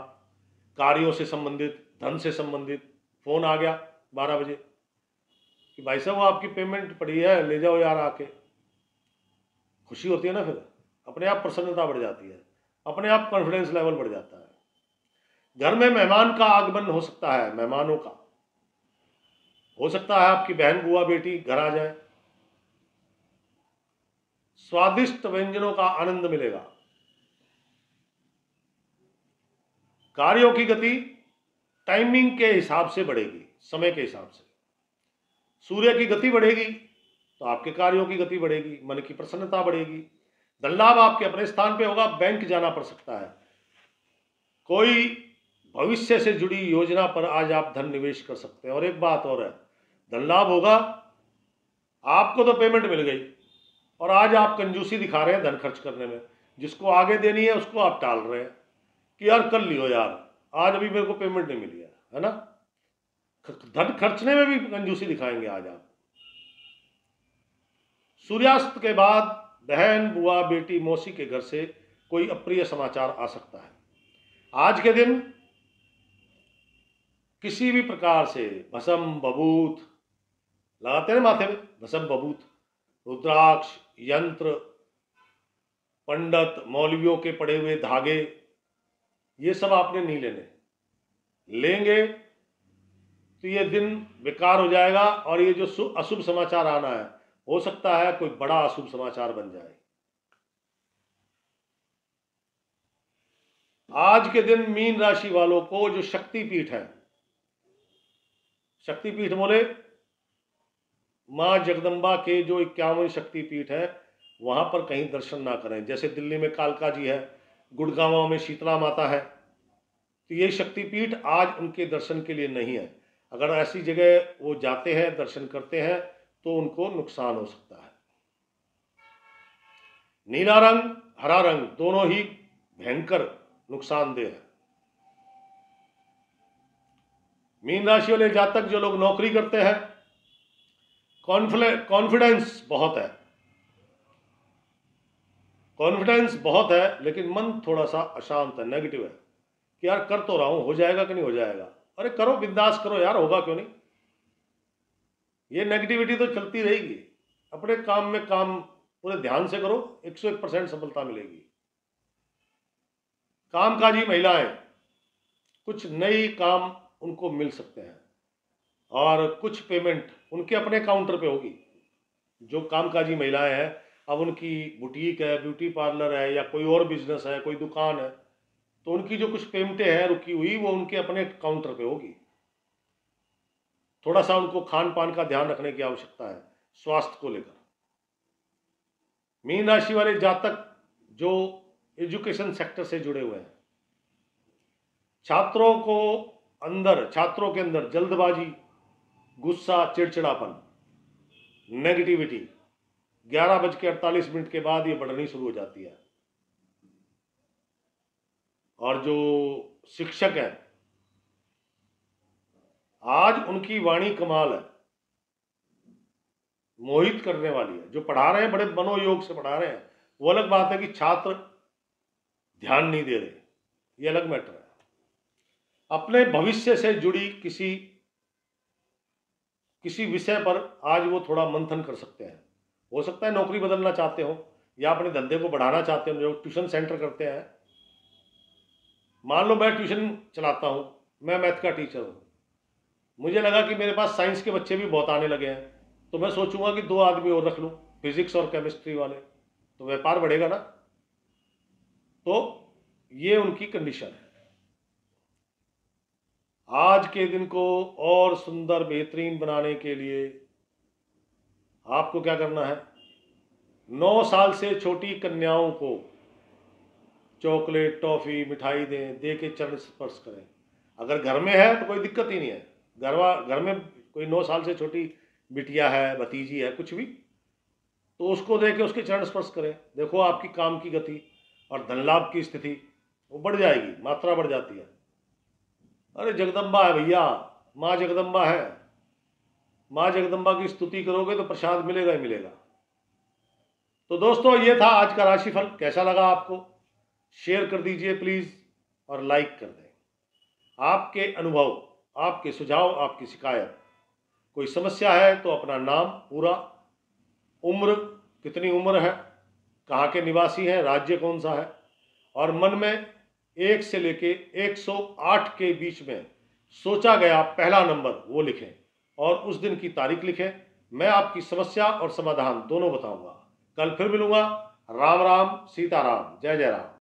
कार्यों से संबंधित, धन से संबंधित फोन आ गया 12 बजे कि भाई साहब वो आपकी पेमेंट पड़ी है, ले जाओ यार आके, खुशी होती है ना, फिर अपने आप प्रसन्नता बढ़ जाती है, अपने आप कॉन्फिडेंस लेवल बढ़ जाता है। घर में मेहमान का आगमन हो सकता है, मेहमानों का हो सकता है, आपकी बहन, बुआ, बेटी घर आ जाए, स्वादिष्ट व्यंजनों का आनंद मिलेगा, कार्यों की गति टाइमिंग के हिसाब से बढ़ेगी, समय के हिसाब से। सूर्य की गति बढ़ेगी तो आपके कार्यों की गति बढ़ेगी, मन की प्रसन्नता बढ़ेगी, धन लाभ आपके अपने स्थान पे होगा, बैंक जाना पड़ सकता है, कोई भविष्य से जुड़ी योजना पर आज आप धन निवेश कर सकते हैं। और एक बात और है, धन लाभ होगा, आपको तो पेमेंट मिल गई और आज आप कंजूसी दिखा रहे हैं धन खर्च करने में, जिसको आगे देनी है उसको आप टाल रहे हैं कि यार कल लियो यार, आज अभी मेरे को पेमेंट नहीं मिली है ना। धन खर्चने में भी कंजूसी दिखाएंगे आज आप। सूर्यास्त के बाद बहन, बुआ, बेटी, मौसी के घर से कोई अप्रिय समाचार आ सकता है। आज के दिन किसी भी प्रकार से भस्म बबूत लगाते हैं माथे में, भस्म बबूत, रुद्राक्ष, यंत्र, पंडित मौलवियों के पड़े हुए धागे, ये सब आपने नहीं लेने, लेंगे तो ये दिन बेकार हो जाएगा और ये जो अशुभ समाचार आना है, हो सकता है कोई बड़ा अशुभ समाचार बन जाए। आज के दिन मीन राशि वालों को जो शक्तिपीठ है, शक्तिपीठ बोले मां जगदम्बा के जो 51 शक्तिपीठ है, वहां पर कहीं दर्शन ना करें। जैसे दिल्ली में कालका जी है, गुड़गांव में शीतला माता है, तो ये शक्तिपीठ आज उनके दर्शन के लिए नहीं है। अगर ऐसी जगह वो जाते हैं, दर्शन करते हैं, तो उनको नुकसान हो सकता है। नीला रंग, हरा रंग दोनों ही भयंकर नुकसानदेह है। मीन राशि वाले जातक जो लोग नौकरी करते हैं, कॉन्फिडेंस बहुत है, कॉन्फिडेंस बहुत है, लेकिन मन थोड़ा सा अशांत है, नेगेटिव है कि यार कर तो रहा हूं, हो जाएगा कि नहीं हो जाएगा। अरे करो, बिंदास करो यार, होगा क्यों नहीं। ये नेगेटिविटी तो चलती रहेगी, अपने काम में काम पूरे ध्यान से करो, 101% सफलता मिलेगी। कामकाजी महिलाएं, कुछ नई काम उनको मिल सकते हैं और कुछ पेमेंट उनके अपने काउंटर पे होगी। जो कामकाजी महिलाएं हैं, अब उनकी बुटीक है, ब्यूटी पार्लर है, या कोई और बिजनेस है, कोई दुकान है, तो उनकी जो कुछ पेमेंटें हैं रुकी हुई, वो उनके अपने काउंटर पे होगी। थोड़ा सा उनको खान पान का ध्यान रखने की आवश्यकता है, स्वास्थ्य को लेकर। मीन राशि वाले जातक जो एजुकेशन सेक्टर से जुड़े हुए हैं, छात्रों के अंदर जल्दबाजी, गुस्सा, चिड़चिड़ापन, नेगेटिविटी 11:48 के बाद ये बढ़नी शुरू हो जाती है। और जो शिक्षक हैं, आज उनकी वाणी कमाल है, मोहित करने वाली है। जो पढ़ा रहे हैं बड़े मनोयोग से पढ़ा रहे हैं, वो अलग बात है कि छात्र ध्यान नहीं दे रहे, ये अलग मैटर है। अपने भविष्य से जुड़ी किसी विषय पर आज वो थोड़ा मंथन कर सकते हैं। हो सकता है नौकरी बदलना चाहते हो या अपने धंधे को बढ़ाना चाहते हो। जो ट्यूशन सेंटर करते हैं, मान लो मैं ट्यूशन चलाता हूँ, मैं मैथ का टीचर हूँ, मुझे लगा कि मेरे पास साइंस के बच्चे भी बहुत आने लगे हैं, तो मैं सोचूंगा कि 2 आदमी और रख लूँ, फिजिक्स और केमिस्ट्री वाले, तो व्यापार बढ़ेगा ना। तो ये उनकी कंडीशन है। आज के दिन को और सुंदर बेहतरीन बनाने के लिए आपको क्या करना है? 9 साल से छोटी कन्याओं को चॉकलेट, टॉफी, मिठाई दें, दे के चरण स्पर्श करें। अगर घर में है तो कोई दिक्कत ही नहीं है। घर में कोई 9 साल से छोटी बिटिया है, भतीजी है, कुछ भी, तो उसको दे के उसके चरण स्पर्श करें। देखो आपकी काम की गति और धन लाभ की स्थिति वो बढ़ जाएगी, मात्रा बढ़ जाती है। अरे जगदम्बा है भैया, माँ जगदम्बा है। माँ जगदम्बा की स्तुति करोगे तो प्रसाद मिलेगा ही मिलेगा। तो दोस्तों, ये था आज का राशिफल। कैसा लगा आपको? शेयर कर दीजिए प्लीज़ और लाइक कर दें। आपके अनुभव, आपके सुझाव, आपकी शिकायत, कोई समस्या है तो अपना नाम पूरा, उम्र, कितनी उम्र है, कहाँ के निवासी हैं, राज्य कौन सा है, और मन में 1 से लेके 108 के बीच में सोचा गया पहला नंबर वो लिखें और उस दिन की तारीख लिखें। मैं आपकी समस्या और समाधान दोनों बताऊंगा। कल फिर मिलूंगा। राम राम, सीताराम, जय जय राम।